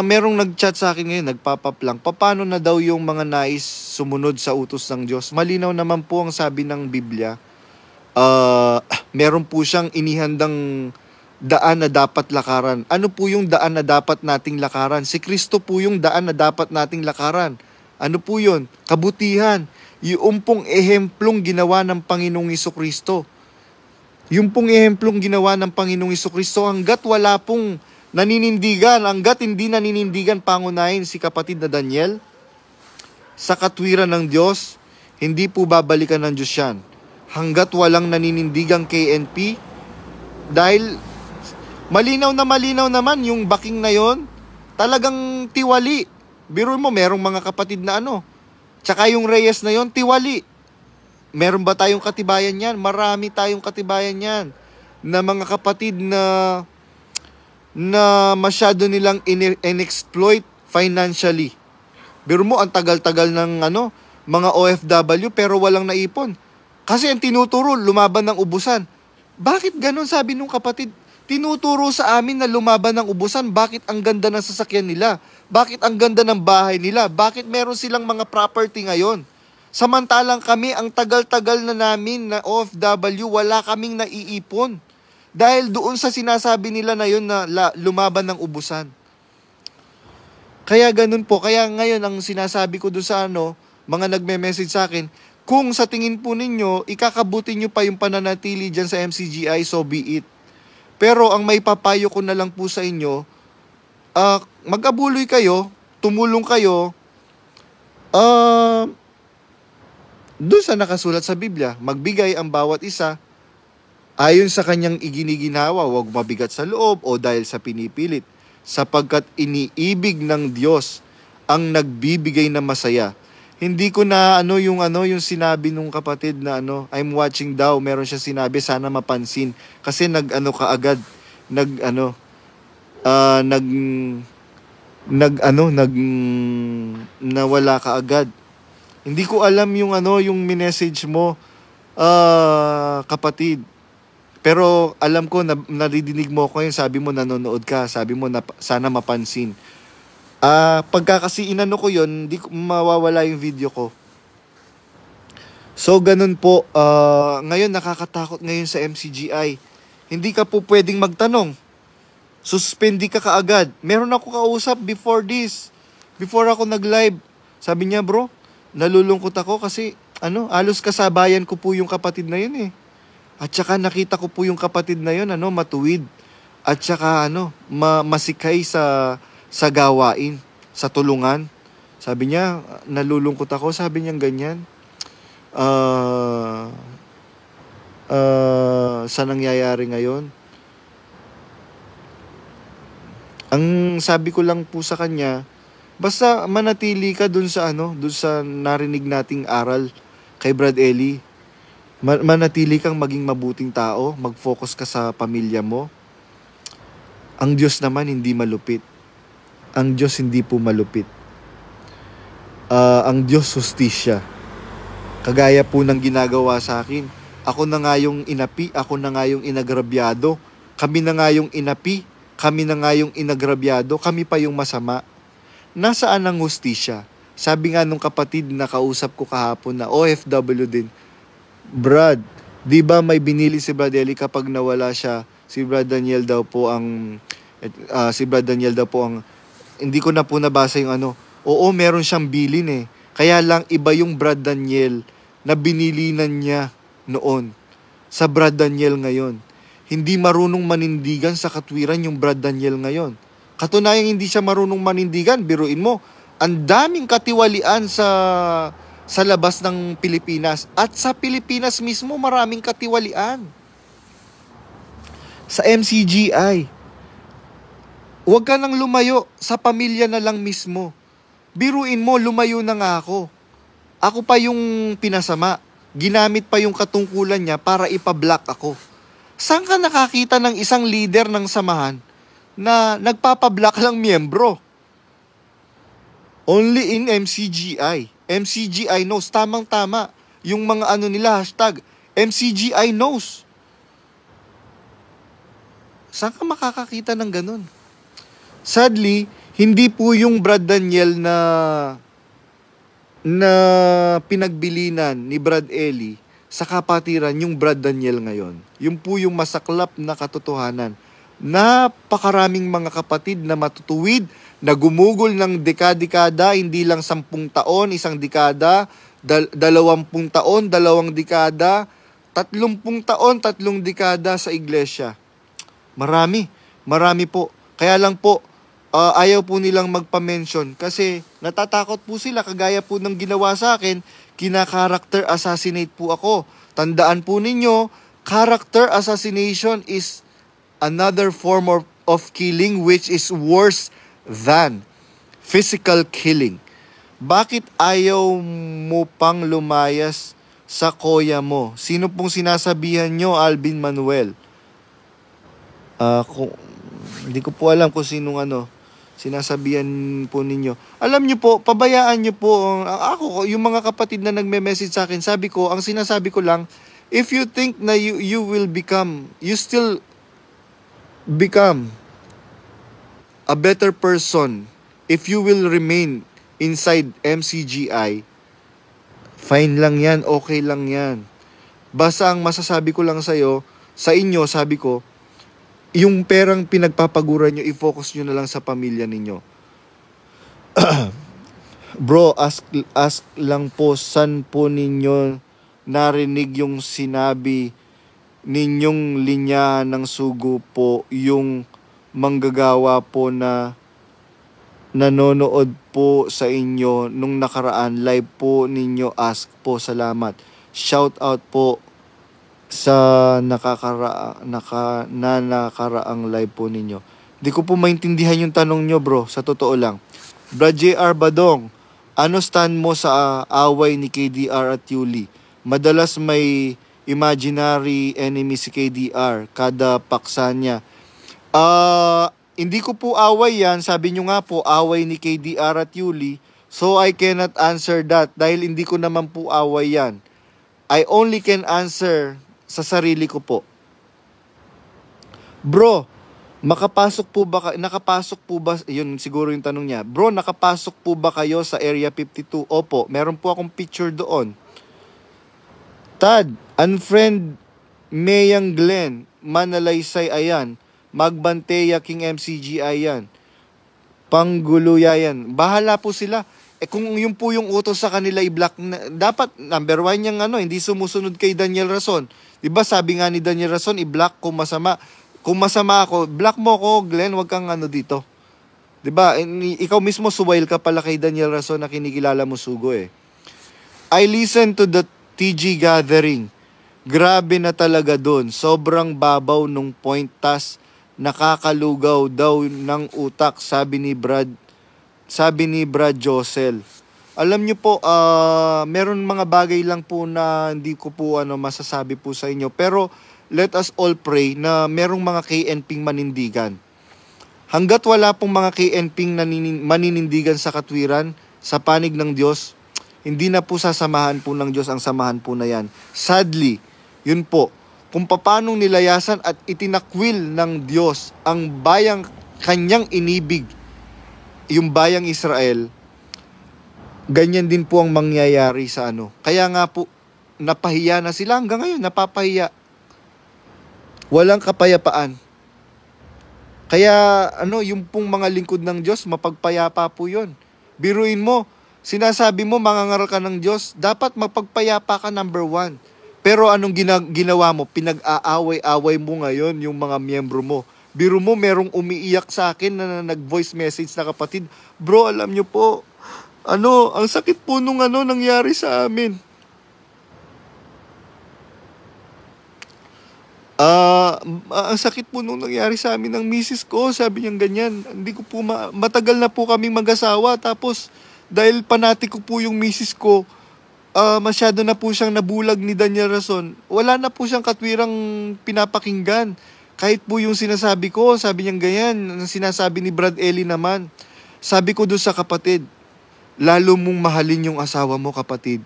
merong nag-chat sa akin ngayon, nagpapap lang. Paano na daw yung mga nais sumunod sa utos ng Diyos? Malinaw naman po ang sabi ng Biblia. Meron po siyang inihandang daan na dapat lakaran. Ano po yung daan na dapat nating lakaran? Si Kristo po yung daan na dapat nating lakaran. Ano po yun? Kabutihan. Yung pong ehemplong ginawa ng Panginoong Hesukristo. Yung pong ehemplong ginawa ng Panginoong Hesukristo, hanggat wala pong naninindigan, hanggat hindi naninindigan, pangunahin si kapatid na Daniel, sa katwiran ng Diyos, hindi po babalikan ng Diyos yan. Hanggat walang naninindigang KNP, dahil malinaw naman yung backing na yon, talagang tiwali. Biro mo, merong mga kapatid na tsaka yung Reyes na yon, tiwali. Meron ba tayong katibayan yan? Marami tayong katibayan yan na mga kapatid na masyado nilang in-exploit financially. Biro mo, ang tagal-tagal ng mga OFW pero walang naipon. Kasi ang tinuturo, lumaban ng ubusan. Bakit ganun, sabi nung kapatid? Tinuturo sa amin na lumaban ng ubusan. Bakit ang ganda ng sasakyan nila? Bakit ang ganda ng bahay nila? Bakit meron silang mga property ngayon? Samantalang kami, ang tagal-tagal na namin na OFW, wala kaming naiipon. Dahil doon sa sinasabi nila na yun na lumaban ng ubusan. Kaya ganun po. Kaya ngayon, ang sinasabi ko doon sa mga nagme-message sa akin, kung sa tingin po ninyo, ikakabuti nyo pa yung pananatili dyan sa MCGI, so be it. Pero ang may papayo ko na lang po sa inyo, mag-abuloy kayo, tumulong kayo, doon sa nakasulat sa Biblia, magbigay ang bawat isa ayon sa kanyang iginiginawa, huwag mabigat sa loob o dahil sa pinipilit, sapagkat iniibig ng Diyos ang nagbibigay na masaya. Hindi ko na yung sinabi nung kapatid na I'm watching daw, meron siya sinabi, sana mapansin kasi kaagad nawala kaagad. Hindi ko alam yung minessage mo, kapatid. Pero alam ko, naridinig mo ko yun, sabi mo nanonood ka, sabi mo na sana mapansin. Pagka kasi ko yun, hindi ko mawawala yung video ko. So, ganun po. Ngayon, nakakatakot ngayon sa MCGI. Hindi ka po pwedeng magtanong. Suspendi ka kaagad. Meron ako kausap before this. Before ako nag-live. Sabi niya, bro, nalulungkot ako kasi, alos kasabayan ko po yung kapatid na yun eh. At saka nakita ko po yung kapatid na yun, matuwid. At saka, masikay sa gawain, sa tulungan. Sabi niya, nalulungkot ako. Sabi niya ganyan. Sa nangyayari ngayon. Ang sabi ko lang po sa kanya, basta manatili ka dun sa narinig nating aral kay Brad Eli. Manatili kang maging mabuting tao, mag-focus ka sa pamilya mo. Ang Diyos naman hindi malupit. Ang Diyos hindi po malupit. Ang Diyos hustisya. Kagaya po ng ginagawa sa akin. Ako na nga yung inapi, ako na nga yung inagrabyado. Kami na nga yung inapi, kami na nga yung inagrabyado, kami pa yung masama. Nasaan ang hustisya? Sabi nga nung kapatid na kausap ko kahapon na OFW din, Brad, di ba may binili si Brad Eli kapag nawala siya? Si Brad Daniel daw po ang hindi ko na po nabasa yung Oo, meron siyang bilin eh. Kaya lang iba yung Brad Daniel na binilinan niya noon sa Brad Daniel ngayon. Hindi marunong manindigan sa katwiran yung Brad Daniel ngayon. Katunayan hindi siya marunong manindigan, biruin mo. Ang daming katiwalian sa sa labas ng Pilipinas. At sa Pilipinas mismo, maraming katiwalian. Sa MCGI. Huwag ka nang lumayo, sa pamilya na lang mismo. Biruin mo, lumayo na nga ako. Ako pa yung pinasama. Ginamit pa yung katungkulan niya para ipablock ako. Saan ka nakakita ng isang leader ng samahan na nagpapablock lang miyembro? Only in MCGI. MCGI knows. Tamang-tama. Yung mga ano nila, hashtag, MCGI knows. Saan ka makakakita ng ganun? Sadly, hindi po yung Brad Daniel na pinagbilinan ni Brad Eli sa kapatiran yung Brad Daniel ngayon. Yung po yung masaklap na katotohanan. Napakaraming mga kapatid na matutuwid, na gumugol ng dekada-dekada, hindi lang 10 taon, 1 dekada, 20 taon, 2 dekada, 30 taon, 3 dekada sa iglesia. Marami po. Kaya lang po, ayaw po nilang magpa-mention kasi natatakot po sila, kagaya po ng ginawa sa akin, kina-character assassinate po ako. Tandaan po ninyo, character assassination is another form of killing which is worse than physical killing. Bakit ayaw mo pang lumayas sa koya mo? Sino pong sinasabihan nyo, Alvin Manuel? Hindi ko po alam kung sinong sinasabihan po ninyo. Alam nyo po, pabayaan nyo po. Ako, yung mga kapatid na nagme-message sa akin, sabi ko, ang sinasabi ko lang, if you think na you will become, you still become a better person if you will remain inside MCGI, fine lang yan, okay lang yan. Basta ang masasabi ko lang sa inyo, sabi ko, yung perang pinagpapaguran nyo, i-focus nyo na lang sa pamilya ninyo. Bro, ask lang po, saan po ninyo narinig yung sinabi ninyong linya ng sugo po, yung manggagawa po na nanonood po sa inyo nung nakaraan live po ninyo, ask po, salamat. Shout out po sa nakakaraang live po ninyo. Di ko po maintindihan yung tanong nyo, bro, sa totoo lang. Brad JR Badong, ano stand mo sa away ni KDR at Yuli? Madalas may imaginary enemy si KDR kada paksa niya. Hindi ko po away yan. Sabi nyo nga po, away ni KDR at Yuli. So, I cannot answer that dahil hindi ko naman po away yan. I only can answer sa sarili ko po. Bro, nakapasok po ba, yun siguro yung tanong niya. Bro, nakapasok po ba kayo sa Area 52? Opo, meron po akong picture doon. Tad, unfriend Mayang Glenn, Manalaysay ayan. Magbanteya King MCGI yan. Pangguluya yan. Bahala po sila. Kung yun po yung utos sa kanila i-block, dapat number 1 yung hindi sumusunod kay Daniel Rason. Diba sabi nga ni Daniel Rason, i-block kung masama. Kung masama ako, block mo ko, Glenn, wag kang dito. Diba? Ikaw mismo suwail ka pala kay Daniel Rason na kinikilala mo sugo eh. I listened to the TG gathering. Grabe na talaga dun. Sobrang babaw nung point, tas nakakalugaw daw ng utak, sabi ni Brad Josel. Alam nyo po, meron mga bagay lang po na hindi ko po masasabi po sa inyo, pero let us all pray na merong mga KNPing manindigan. Hanggat wala pong mga KNPing maninindigan sa katwiran, sa panig ng Diyos, hindi na po sasamahan po ng Diyos ang samahan po na yan. Sadly, yun po, kung paano nilayasan at itinakwil ng Diyos ang bayang kanyang inibig, yung bayang Israel, ganyan din po ang mangyayari sa Kaya nga po, napahiya na sila hanggang ngayon, napapahiya. Walang kapayapaan. Kaya yung pong mga lingkod ng Diyos, mapagpayapa po yun. Biruin mo, sinasabi mo mangangaral ka ng Diyos, dapat mapagpayapa ka number 1. Pero anong ginawa mo? Pinag-aaway-away mo ngayon yung mga miyembro mo. Biro mo, merong umiiyak sa akin na nag-voice message na kapatid, bro, alam nyo po, Ang sakit po nung nangyari sa amin. Ang sakit po nung nangyari sa amin ng misis ko. Sabi niya ganyan. Hindi ko po matagal na po kaming mag-asawa. Tapos, dahil panati ko po yung misis ko, masyado na po siyang nabulag ni Daniel Rason. Wala na po siyang katwirang pinapakinggan. Kahit po yung sinasabi ko, sabi niya ganyan. Ang sinasabi ni Brad Ellie naman. Sabi ko doon sa kapatid, lalo mong mahalin yung asawa mo, kapatid.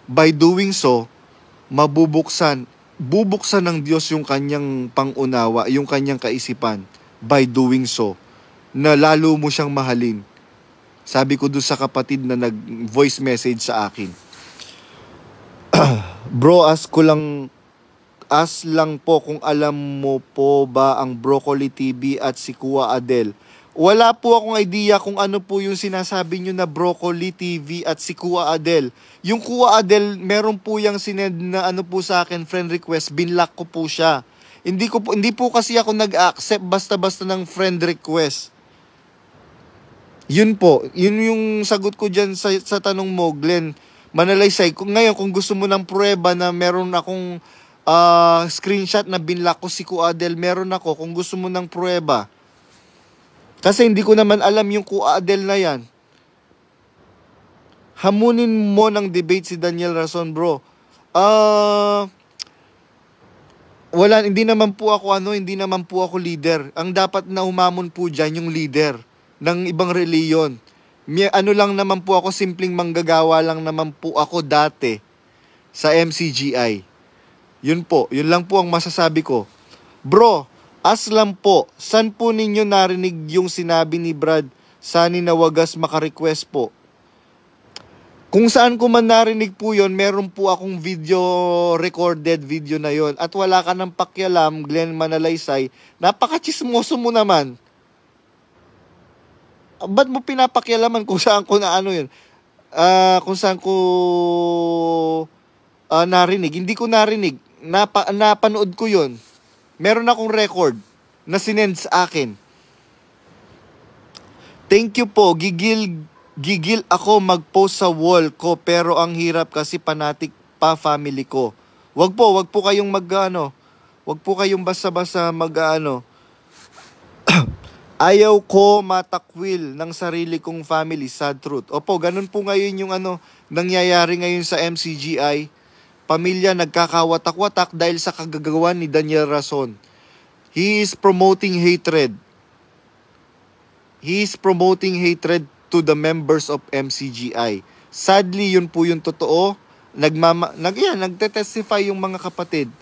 By doing so, bubuksan ng Diyos yung kanyang pangunawa, yung kanyang kaisipan. By doing so, na lalo mo siyang mahalin. Sabi ko doon sa kapatid na nag-voice message sa akin. Bro, ask lang po kung alam mo po ba ang Broccoli TV at si Kuya Adel. Wala po akong idea kung ano po yung sinasabi nyo na Broccoli TV at si Kuya Adel. Yung Kuya Adel, meron po yung sinend na po sa akin, friend request, binlock ko po siya. Hindi po kasi ako nag-accept basta-basta ng friend request. Yun po, yun yung sagot ko dyan sa tanong mo, Glenn Manalaysay. Ngayon, kung gusto mo ng prueba na meron akong screenshot na binlock ko si Kuya Adel, meron ako. Kung gusto mo ng prueba. Kasi hindi ko naman alam yung Kuya Adel na yan. Hamunin mo ng debate si Daniel Rason, bro. Hindi naman po ako leader. Ang dapat na humamon po dyan yung leader ng ibang reliyon. Lang naman po ako, simpleng manggagawa lang naman po ako dati sa MCGI. Yun lang po ang masasabi ko. Bro, lang po, saan po ninyo narinig yung sinabi ni Brad Sani na wagas maka-request po? Kung saan ko man narinig po yon, meron po akong recorded video na yon. At wala ka ng pakialam, Glenn Manalaysay, napaka-chismoso mo naman. Ba't mo pinapakialaman kung saan ko na yun? Kung saan ko narinig. Hindi ko narinig. Napanood ko yun. Meron akong record na sinend sa akin. Thank you po. Gigil ako mag-post sa wall ko, pero ang hirap kasi fanatic pa family ko. Wag po kayong wag po kayong basta-basta ayaw ko matakwil ng sarili kong family, sad truth. Opo, ganun po ngayon yung nangyayari ngayon sa MCGI. Pamilya nagkakawatak-watak dahil sa kagagawan ni Daniel Rason. He is promoting hatred. He is promoting hatred to the members of MCGI. Sadly, yun po yung totoo. Nagte-testify yung mga kapatid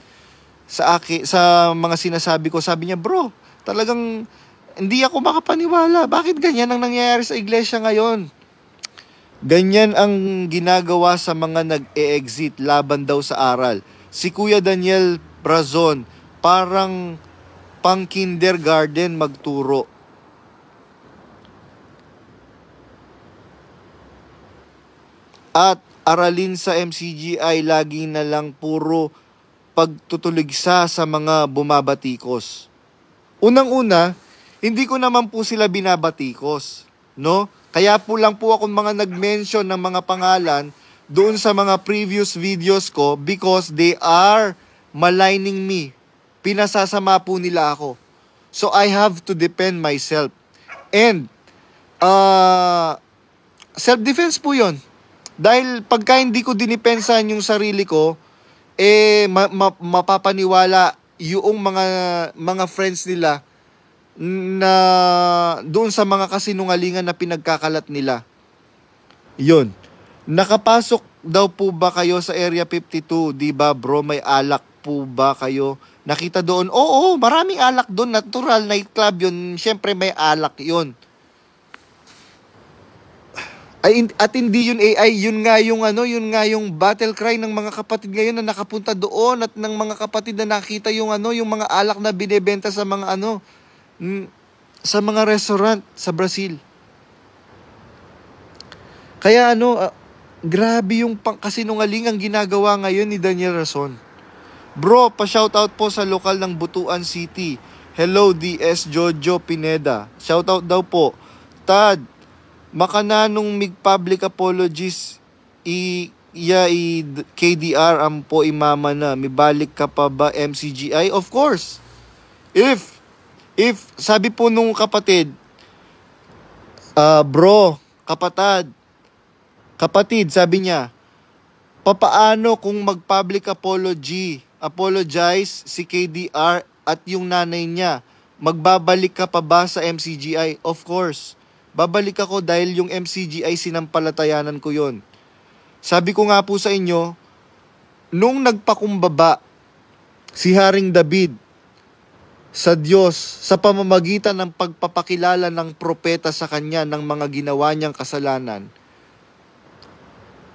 sa mga sinasabi ko. Sabi niya, bro, talagang hindi ako makapaniwala. Bakit ganyan ang nangyayari sa iglesia ngayon? Ganyan ang ginagawa sa mga nag-e-exit laban daw sa aral. Si Kuya Daniel Razon, parang pang kindergarten magturo. At aralin sa MCGI, lagi na lang puro pagtutuligsa sa mga bumabatikos. Unang-una, hindi ko naman po sila binabatikos, no? Kaya po lang po ako mga nag-mention ng mga pangalan doon sa mga previous videos ko because they are maligning me. Pinasasama po nila ako. So I have to defend myself. And self-defense po 'yon. Dahil pagka hindi ko dinipensahan yung sarili ko, mapapaniwala yung mga friends nila na doon sa mga kasinungalingan na pinagkakalat nila. Yun. Nakapasok daw po ba kayo sa Area 52? Di ba bro, may alak po ba kayo nakita doon? Oo, maraming alak doon. Natural, nightclub yun. Siyempre may alak yun. At hindi yun AI, yun nga yung battle cry ng mga kapatid ngayon na nakapunta doon at ng mga kapatid na nakita yung mga alak na binebenta sa mga sa mga restaurant sa Brazil. Kaya grabe yung kasinungaling ang ginagawa ngayon ni Daniel Rason. Bro, pa-shoutout po sa lokal ng Butuan City. Hello DS Jojo Pineda. Shoutout daw po. Tad, makananong mig public apologies KDR ang po imama na mibalik ka pa ba MCGI? Of course. If sabi po nung kapatid, bro, kapatid, sabi niya, papaano kung mag-public apologize si KDR at yung nanay niya, magbabalik ka pa ba sa MCGI? Of course. Babalik ako dahil yung MCGI sinampalatayanan ko yon. Sabi ko nga po sa inyo, nung nagpakumbaba si Haring David sa Diyos sa pamamagitan ng pagpapakilala ng propeta sa kanya ng mga ginawa niyang kasalanan,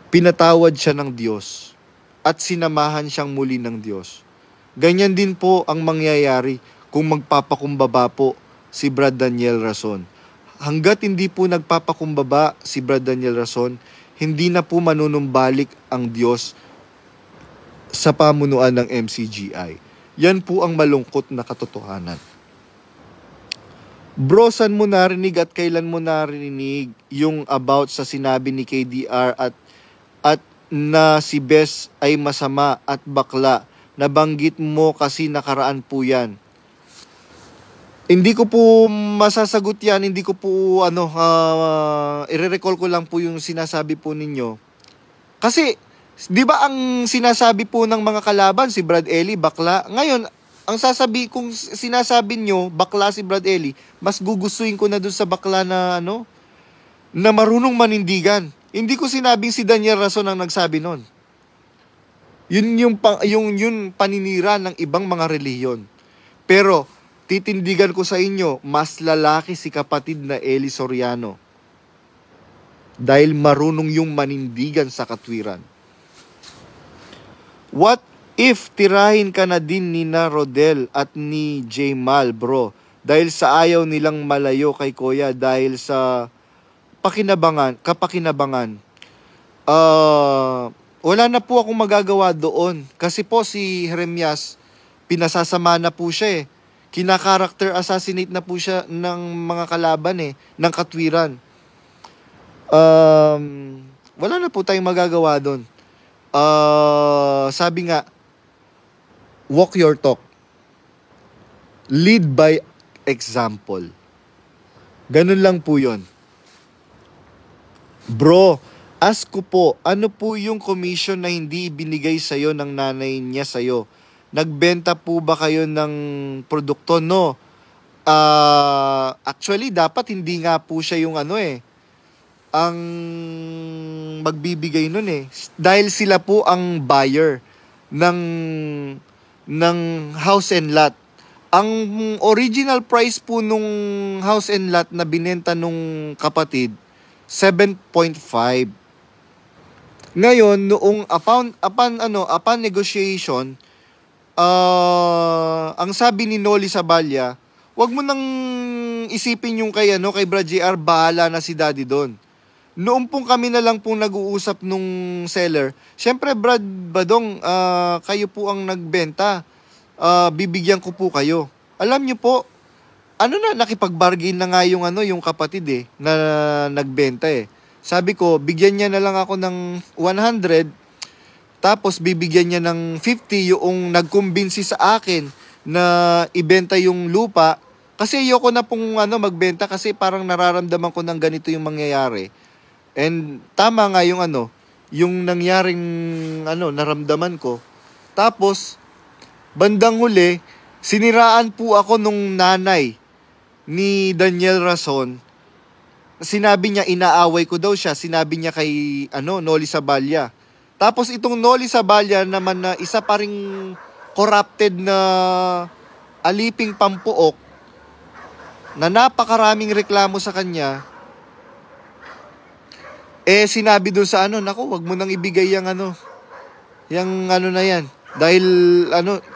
pinatawad siya ng Diyos at sinamahan siyang muli ng Diyos. Ganyan din po ang mangyayari kung magpapakumbaba po si Brad Daniel Rason. Hanggat hindi po nagpapakumbaba si Brad Daniel Rason, hindi na po manunumbalik ang Diyos sa pamunuan ng MCGI. Yan po ang malungkot na katotohanan. Bro, saan mo narinig at kailan mo narinig yung about sa sinabi ni KDR at na si Bes ay masama at bakla? Nabanggit mo kasi nakaraan po yan. Hindi ko po masasagot yan, hindi ko po i-recall ko lang po yung sinasabi po ninyo. Kasi, di ba ang sinasabi po ng mga kalaban, si Brad Ellie, bakla? Ngayon, ang kung sinasabi nyo, bakla si Brad Ellie, mas gugustuhin ko na dun sa bakla na na marunong manindigan. Hindi ko sinabing si Daniel Rason ang nagsabi nun. Yun yung paninira ng ibang mga relihiyon. Pero, titindigan ko sa inyo, mas lalaki si kapatid na Eli Soriano. Dahil marunong yung manindigan sa katwiran. What if tirahin ka na din ni na Rodel at ni J Mal, bro? Dahil sa ayaw nilang malayo kay Kuya dahil sa kapakinabangan. Wala na po akong magagawa doon. Kasi po si Jeremias, pinasasama na po siya eh. Kina-character assassinate na po siya ng mga kalaban ng katwiran. Wala na po tayong magagawa doon. Sabi nga, walk your talk. Lead by example. Ganun lang po yun. Bro, ask ko po, ano po yung commission na hindi ibinigay sa'yo ng nanay niya sa'yo? Nagbenta po ba kayo ng produkto? No. Actually, dapat hindi nga po siya yung ang magbibigay nun eh. Dahil sila po ang buyer ng house and lot. Ang original price po nung house and lot na binenta nung kapatid, 7.5. Ngayon, noong upon negotiation, ang sabi ni Noli Saballa, wag mo nang isipin yung kay Brad JR, bahala na si Daddy doon. Noong pong kami na lang pong nag-uusap nung seller, syempre Brad Badong, kayo po ang nagbenta, bibigyan ko po kayo. Alam niyo po, nakipag-bargain na nga yung kapatid na nagbenta eh. Sabi ko, bigyan niya na lang ako ng 100, tapos bibigyan niya ng 50 yung nagkumbinsi sa akin na ibenta yung lupa. Kasi ayoko na pong magbenta kasi parang nararamdaman ko ng ganito yung mangyayari. And tama nga yung yung nangyaring naramdaman ko. Tapos, bandang huli, siniraan po ako nung nanay ni Daniel Rason. Sinabi niya, inaaway ko daw siya. Sinabi niya kay Noli Saballa. Tapos itong Noli Saballa naman na isa pa ring corrupted na aliping pampuok na napakaraming reklamo sa kanya, sinabi doon sa naku, wag mo nang ibigay yung na yan. Dahil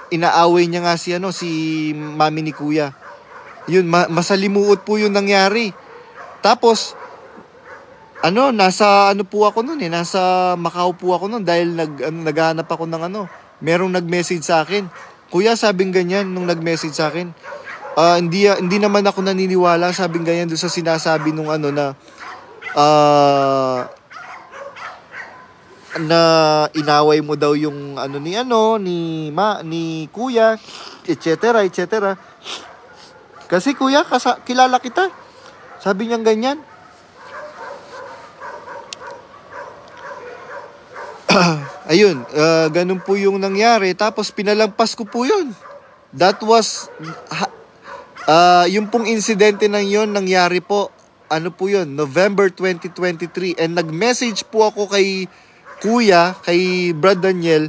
inaaway niya nga si mami ni Kuya. Yun, masalimuot po yung nangyari. Tapos, nasa po ako noon nasa Macau po ako noon dahil naghahanap ako ng merong nag-message sa akin. Kuya, sabing ganyan nung nag-message sa akin. Hindi naman ako naniniwala, sabing ganyan doon sa sinasabi nung ah, na inaway mo daw yung ni kuya, etc., etc. Kasi kuya, kilala kita. Sabi niyang ganyan. Ayun, ganun po yung nangyari. Tapos pinalampas ko po yun. That was, yung pong insidente na yun, nangyari po, November 2023. And nag-message po ako kay Kuya, kay Brad Daniel,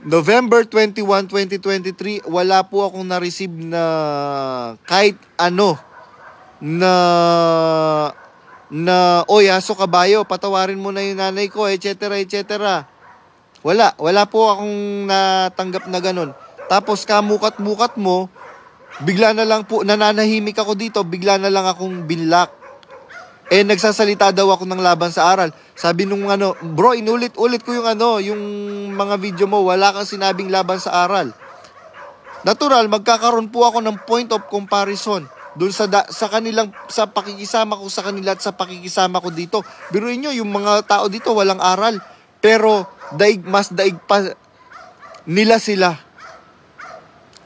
November 21, 2023, wala po akong na-receive na kahit oy, Aso Kabayo, patawarin mo na yung nanay ko, etc., etc. Wala po akong natanggap na ganun. Tapos kamukat-mukat mo, bigla na lang po, nananahimik ako dito, bigla na lang akong binlock. Nagsasalita daw ako ng laban sa aral. Sabi nung bro, inulit-ulit ko yung mga video mo, wala kang sinabing laban sa aral. Natural, magkakaroon po ako ng point of comparison doon sa kanilang, sa pakikisama ko sa kanila at sa pakikisama ko dito. Biruin nyo, yung mga tao dito walang aral, pero mas daig pa nila sila.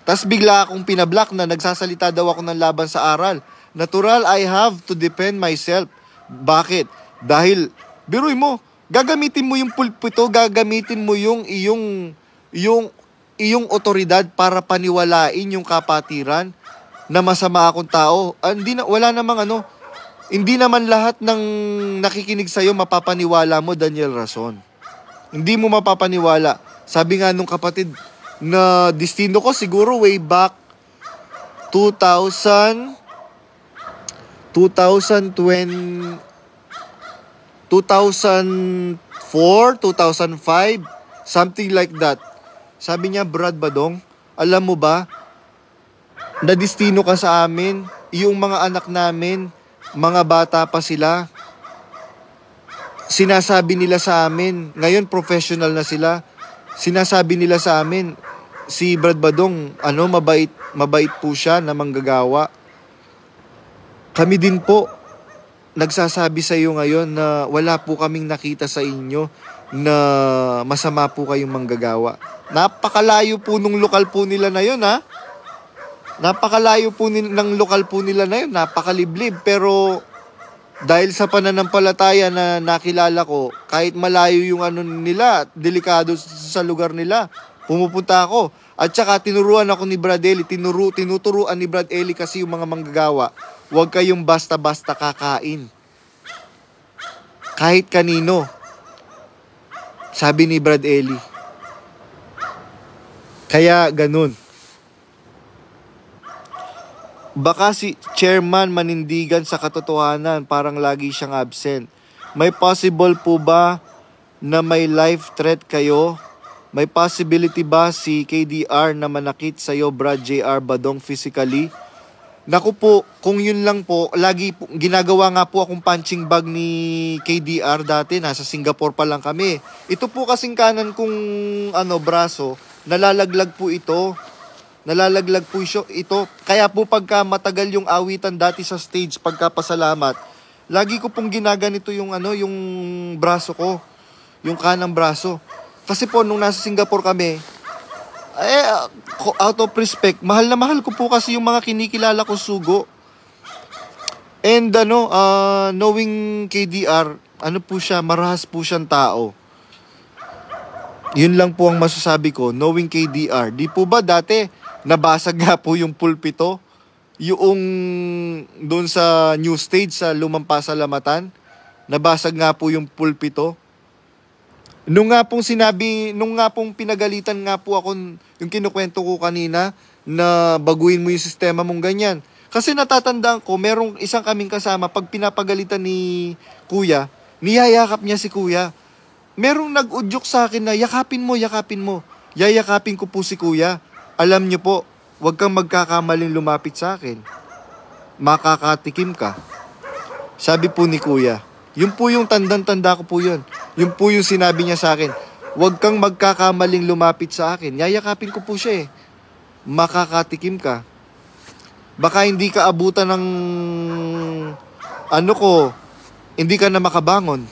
Tas bigla akong pinablock na nagsasalita daw ako ng laban sa aral. Natural, I have to defend myself. Bakit? Dahil, biruin mo, gagamitin mo yung pulpito, gagamitin mo yung iyong otoridad para paniwalain yung kapatiran na masama akong tao. Hindi naman lahat ng nakikinig sa'yo mapapaniwala mo, Daniel Rason. Hindi mo mapapaniwala. Sabi nga nung kapatid na destino ko siguro way back 2004, 2005, something like that. Sabi niya, Brad Badong, alam mo ba, na destino ka sa amin, yung mga anak namin, mga bata pa sila, sinasabi nila sa amin, ngayon professional na sila, sinasabi nila sa amin, si Brad Badong, mabait po siya na manggagawa. Kami din po, nagsasabi sa iyo ngayon na wala po kaming nakita sa inyo na masama po kayong manggagawa. Napakalayo po nung lokal po nila na yun, ha? Napakalayo po ng lokal po nila na yun, napakaliblib. Pero dahil sa pananampalataya na nakilala ko, kahit malayo yung nila, delikado sa lugar nila, pumupunta ako. At saka tinuruan ako ni Brad Eli, tinuturuan ni Brad Eli kasi yung mga manggagawa, huwag kayong basta-basta kakain. Kahit kanino. Sabi ni Brad Eli. Kaya ganun. Baka si chairman manindigan sa katotohanan, parang lagi siyang absent. May possible po ba na may life threat kayo? May possibility ba si KDR na manakit sa'yo, Brad JR Badong, physically? Naku po, kung yun lang po, lagi po, ginagawa nga po akong punching bag ni KDR dati, nasa Singapore pa lang kami. Ito po kasing kanan kong braso, nalalaglag po ito. Nalalaglag po ito. Kaya po pagka matagal yung awitan dati sa stage, pagkapasalamat, lagi ko pong ginaganito yung yung braso ko, yung kanang braso. Kasi po nung nasa Singapore kami, out of respect, mahal na mahal ko po kasi yung mga kinikilala ko sugo. And knowing KDR, po siya, marahas po siyang tao. Yun lang po ang masasabi ko, knowing KDR. Di po ba dati, nabasag nga po yung pulpito? Yung doon sa new stage sa Lumang Pasalamatan, nabasag nga po yung pulpito. Nung nga pong pinagalitan nga po ako, yung kinukwento ko kanina, na baguhin mo yung sistema mong ganyan. Kasi natatandaan ko, merong isang kaming kasama, pag pinapagalitan ni Kuya, niyayakap niya si Kuya. Merong nag-udyok sa akin na, yakapin mo. Yayakapin ko po si Kuya. Alam niyo po, huwag kang magkakamaling lumapit sa akin. Makakatikim ka. Sabi po ni Kuya. Yun po yung tandang-tanda ko po yun. Yun po yung sinabi niya sa akin. Huwag kang magkakamaling lumapit sa akin. Yayakapin ko po siya eh. Makakatikim ka. Baka hindi ka abutan ng hindi ka na makabangon.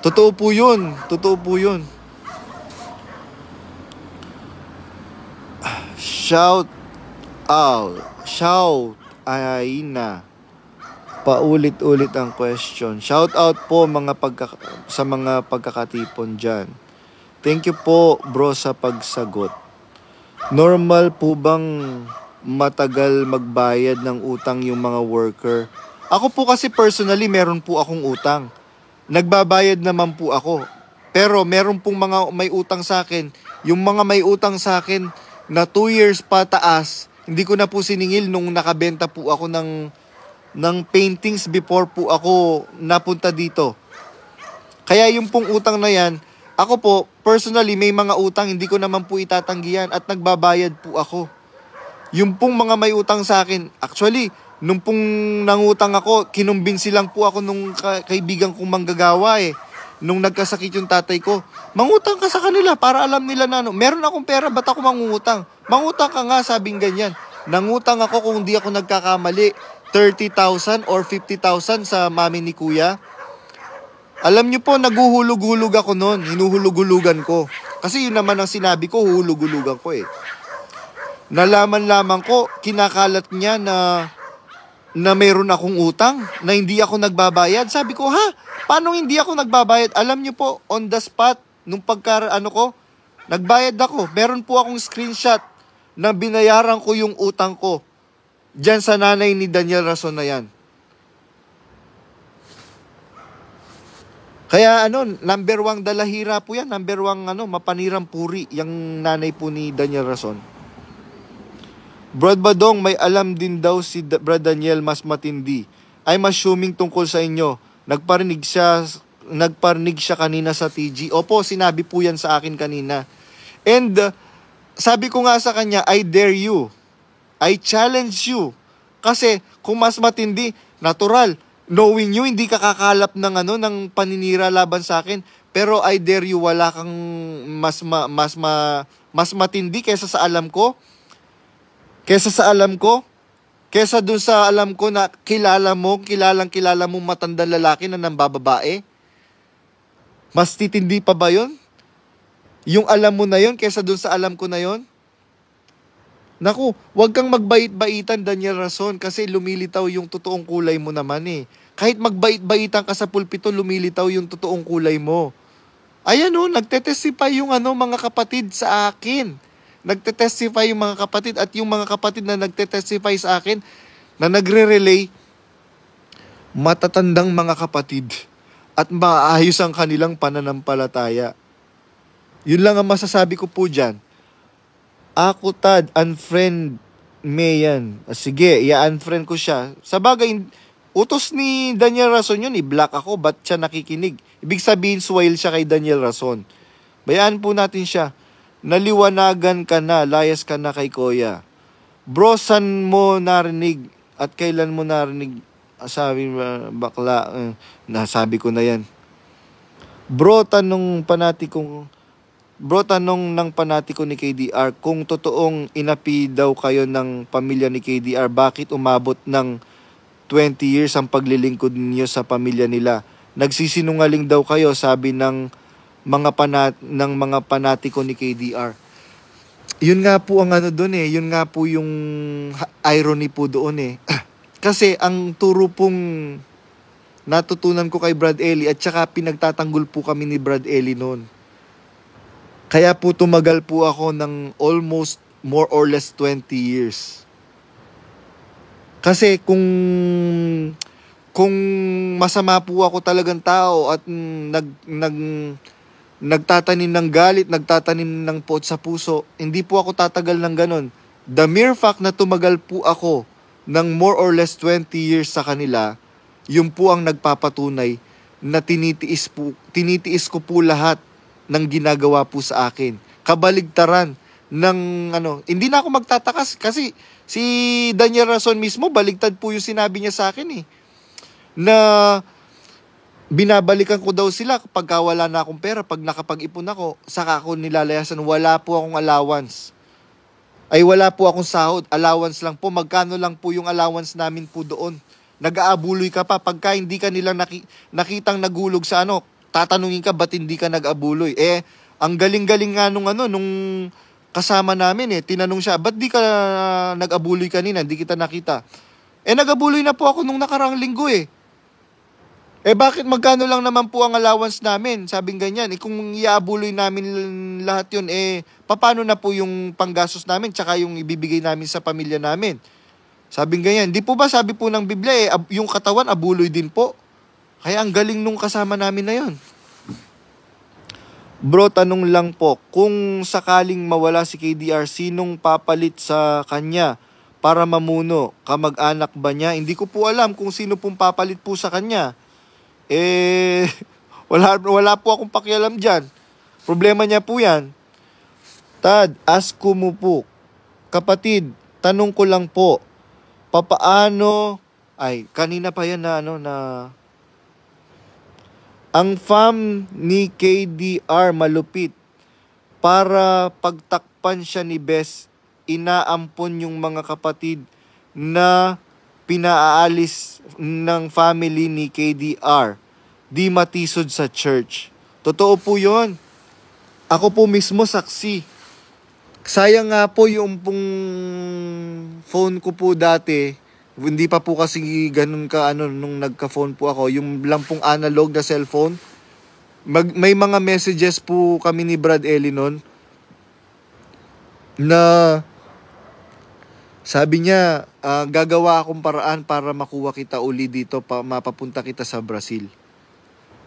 Totoo po yun. Totoo po yun. Shout out. Shout. Ay na. Paulit-ulit ang question. Shout out po sa mga pagkakatipon dyan. Thank you po bro sa pagsagot. Normal po bang matagal magbayad ng utang yung mga worker? Ako po kasi personally meron po akong utang. Nagbabayad naman po ako. Pero meron pong mga may utang sa akin. Yung mga may utang sa akin na 2 years pataas, hindi ko na po siningil nung nakabenta po ako ng paintings before po ako napunta dito. Kaya yung pong utang na yan, ako po, personally, may mga utang, hindi ko naman po itatanggihan at nagbabayad po ako. Yung pong mga may utang sa akin, actually, nung pong nangutang ako, kinumbinsi lang po ako nung kaibigan kong manggagawa eh. Nung nagkasakit yung tatay ko, mangutang ka sa kanila para alam nila na meron akong pera, ba't ako mangungutang? Mangutang ka nga, sabing ganyan. Nangutang ako kung di ako nagkakamali, 30,000 or 50,000 sa mami ni kuya. Alam nyo po, naguhulog-hulog ako noon. Hinuhulog-hulugan ko. Kasi yun naman ang sinabi ko, hulog-hulugan ko eh. Nalaman lamang ko, kinakalat niya na mayroon akong utang, na hindi ako nagbabayad. Sabi ko, ha? Paano hindi ako nagbabayad? Alam nyo po, on the spot, nung nagbayad ako. Meron po akong screenshot na binayaran ko yung utang ko. Diyan sa nanay ni Daniel Rason na yan. Kaya number 1 dalahira po yan. Number 1 mapanirang puri. Yung nanay po ni Daniel Rason. Brad Badong, may alam din daw si Brad Daniel mas matindi. I'm assuming tungkol sa inyo. Nagparinig siya kanina sa TG. Opo, sinabi po yan sa akin kanina. And sabi ko nga sa kanya, I dare you. I challenge you. Kasi kung mas matindi, natural. Knowing you, hindi ka kakalap ng paninira laban sa akin. Pero I dare you, wala kang mas matindi kaysa sa alam ko. Kesa dun sa alam ko na kilalang mo matandang lalaki na nambababae. Mas titindi pa ba yun? Yung alam mo na yun, kesa dun sa alam ko na yun? Naku, wag kang magbait-baitan, Daniel Rason, kasi lumilitaw yung totoong kulay mo naman eh. Kahit magbait-baitan ka sa pulpito, lumilitaw yung totoong kulay mo. Ayan nagtetestify yung mga kapatid sa akin. Nagtetestify yung mga kapatid at yung mga kapatid na nagtetestify sa akin na nagre-relay, matatandang mga kapatid at maayos ang kanilang pananampalataya. Yun lang ang masasabi ko po dyan. Ako Tad, unfriend Mayan. Sige, i-unfriend ko siya. Sa bagay, utos ni Daniel Rason yun, i-block ako, ba't siya nakikinig? Ibig sabihin, swile siya kay Daniel Rason. Bayaan po natin siya. Naliwanagan ka na, layas ka na kay Kuya. Bro, san mo narinig at kailan mo narinig? Sabi bakla, nasabi ko na yan. Bro, tanong ng panatiko ni KDR, kung totoong inapi daw kayo ng pamilya ni KDR, bakit umabot ng 20 years ang paglilingkod niyo sa pamilya nila? Nagsisinungaling daw kayo, sabi ng mga panatiko ni KDR. Yun nga po ang doon eh. Yun nga po yung irony po doon eh. Kasi ang turo pong natutunan ko kay Brad Ellie at saka pinagtatanggol po kami ni Brad Ellie noon. Kaya po tumagal po ako ng almost more or less 20 years. Kasi kung masama po ako talagang tao at nagtatanim ng galit, nagtatanim ng pot sa puso, hindi po ako tatagal ng ganon. The mere fact na tumagal po ako ng more or less 20 years sa kanila, yun po ang nagpapatunay na tinitiis ko po lahat ng ginagawa po sa akin. Kabaligtaran ng hindi na ako magtatakas kasi si Daniel Rason mismo, baligtad po yung sinabi niya sa akin eh. Na binabalikan ko daw sila kapag wala na akong pera. Pag nakapag-ipon ako, saka ako nilalayasan. Wala po akong allowance. Ay wala po akong sahod. Allowance lang po. Magkano lang po yung allowance namin po doon. nag-aabuloy ka pa. Pagka hindi ka nilang nakitang nagulog sa ano, tatanungin ka, ba't hindi ka nag-abuloy? Ang galing-galing nga nung kasama namin tinanong siya, ba't di ka nag-abuloy kanina, hindi kita nakita? Nag-abuloy na po ako nung nakarang linggo bakit magkano lang naman po ang allowance namin? Sabing ganyan. Kung iaabuloy namin lahat yun, paano na po yung panggastos namin tsaka yung ibibigay namin sa pamilya namin? Sabing ganyan. Di po ba sabi po ng Biblia, yung katawan abuloy din po? Kaya ang galing nung kasama namin na yun. Bro, tanong lang po, kung sakaling mawala si KDR, sinong papalit sa kanya para mamuno? Kamag-anak ba niya? Hindi ko po alam kung sino pong papalit po sa kanya. Wala po akong pakialam dyan. Problema niya po yan. Tad, ask ko mo po. Kapatid, tanong ko lang po. Papaano, kanina pa yan na ang fam ni KDR malupit. Para pagtakpan siya ni Bes, inaampon yung mga kapatid na pinaalis ng family ni KDR. Di matisod sa church. Totoo po yun. Ako po mismo saksi. Sayang nga po yung pong phone ko po dati. Hindi pa po kasi ganun ka nung nagka-phone po ako. Yung lang pong analog na cellphone. May mga messages po kami ni Brad Eli nun na sabi niya, gagawa akong paraan para makuha kita uli dito, mapapunta kita sa Brazil.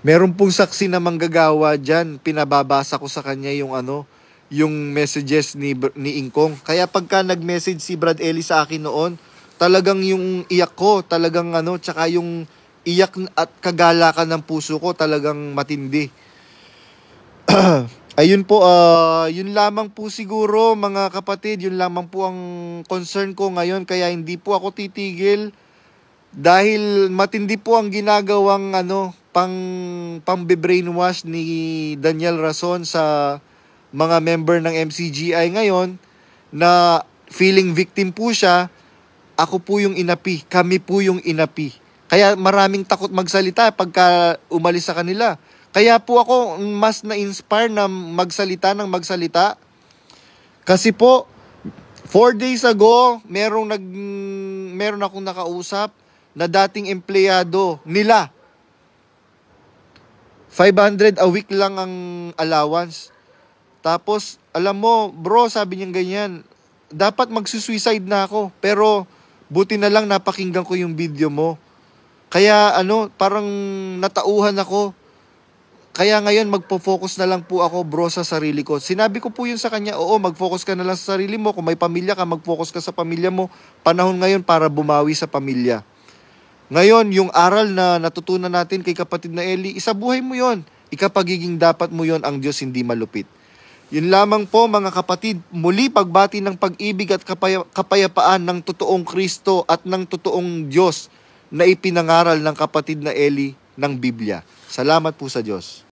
Meron pong saksi na manggagawa dyan. Pinababasa ko sa kanya yung messages ni Ingkong. Kaya pagka nag-message si Brad Eli sa akin noon, talagang yung iyak ko, talagang tsaka yung iyak at kagalakan ng puso ko, talagang matindi. Ayun po, yun lamang po siguro mga kapatid, yun lamang po ang concern ko ngayon, kaya hindi po ako titigil dahil matindi po ang ginagawang pang-brainwash ni Daniel Rason sa mga member ng MCGI ngayon na feeling victim po siya. Ako po yung inapi, kami po yung inapi. Kaya maraming takot magsalita pagka umalis sa kanila. Kaya po ako mas na-inspire na magsalita. Kasi po, 4 days ago, meron akong nakausap na dating empleyado nila. 500 a week lang ang allowance. Tapos, alam mo, bro, sabi niya ganyan, dapat magsusuicide na ako. Pero, buti na lang napakinggan ko yung video mo. Kaya, parang natauhan ako. Kaya ngayon magpo-focus na lang po ako, bro, sa sarili ko. Sinabi ko po yun sa kanya, oo, mag-focus ka na lang sa sarili mo. Kung may pamilya ka, mag-focus ka sa pamilya mo. Panahon ngayon para bumawi sa pamilya. Ngayon, yung aral na natutunan natin kay kapatid na Eli, isabuhay mo yon. Ikapagiging dapat mo yon, ang Diyos hindi malupit. Yun lamang po mga kapatid, muli pagbati ng pag-ibig at kapayapaan ng totoong Kristo at ng totoong Diyos na ipinangaral ng kapatid na Eli ng Biblia. Salamat po sa Diyos.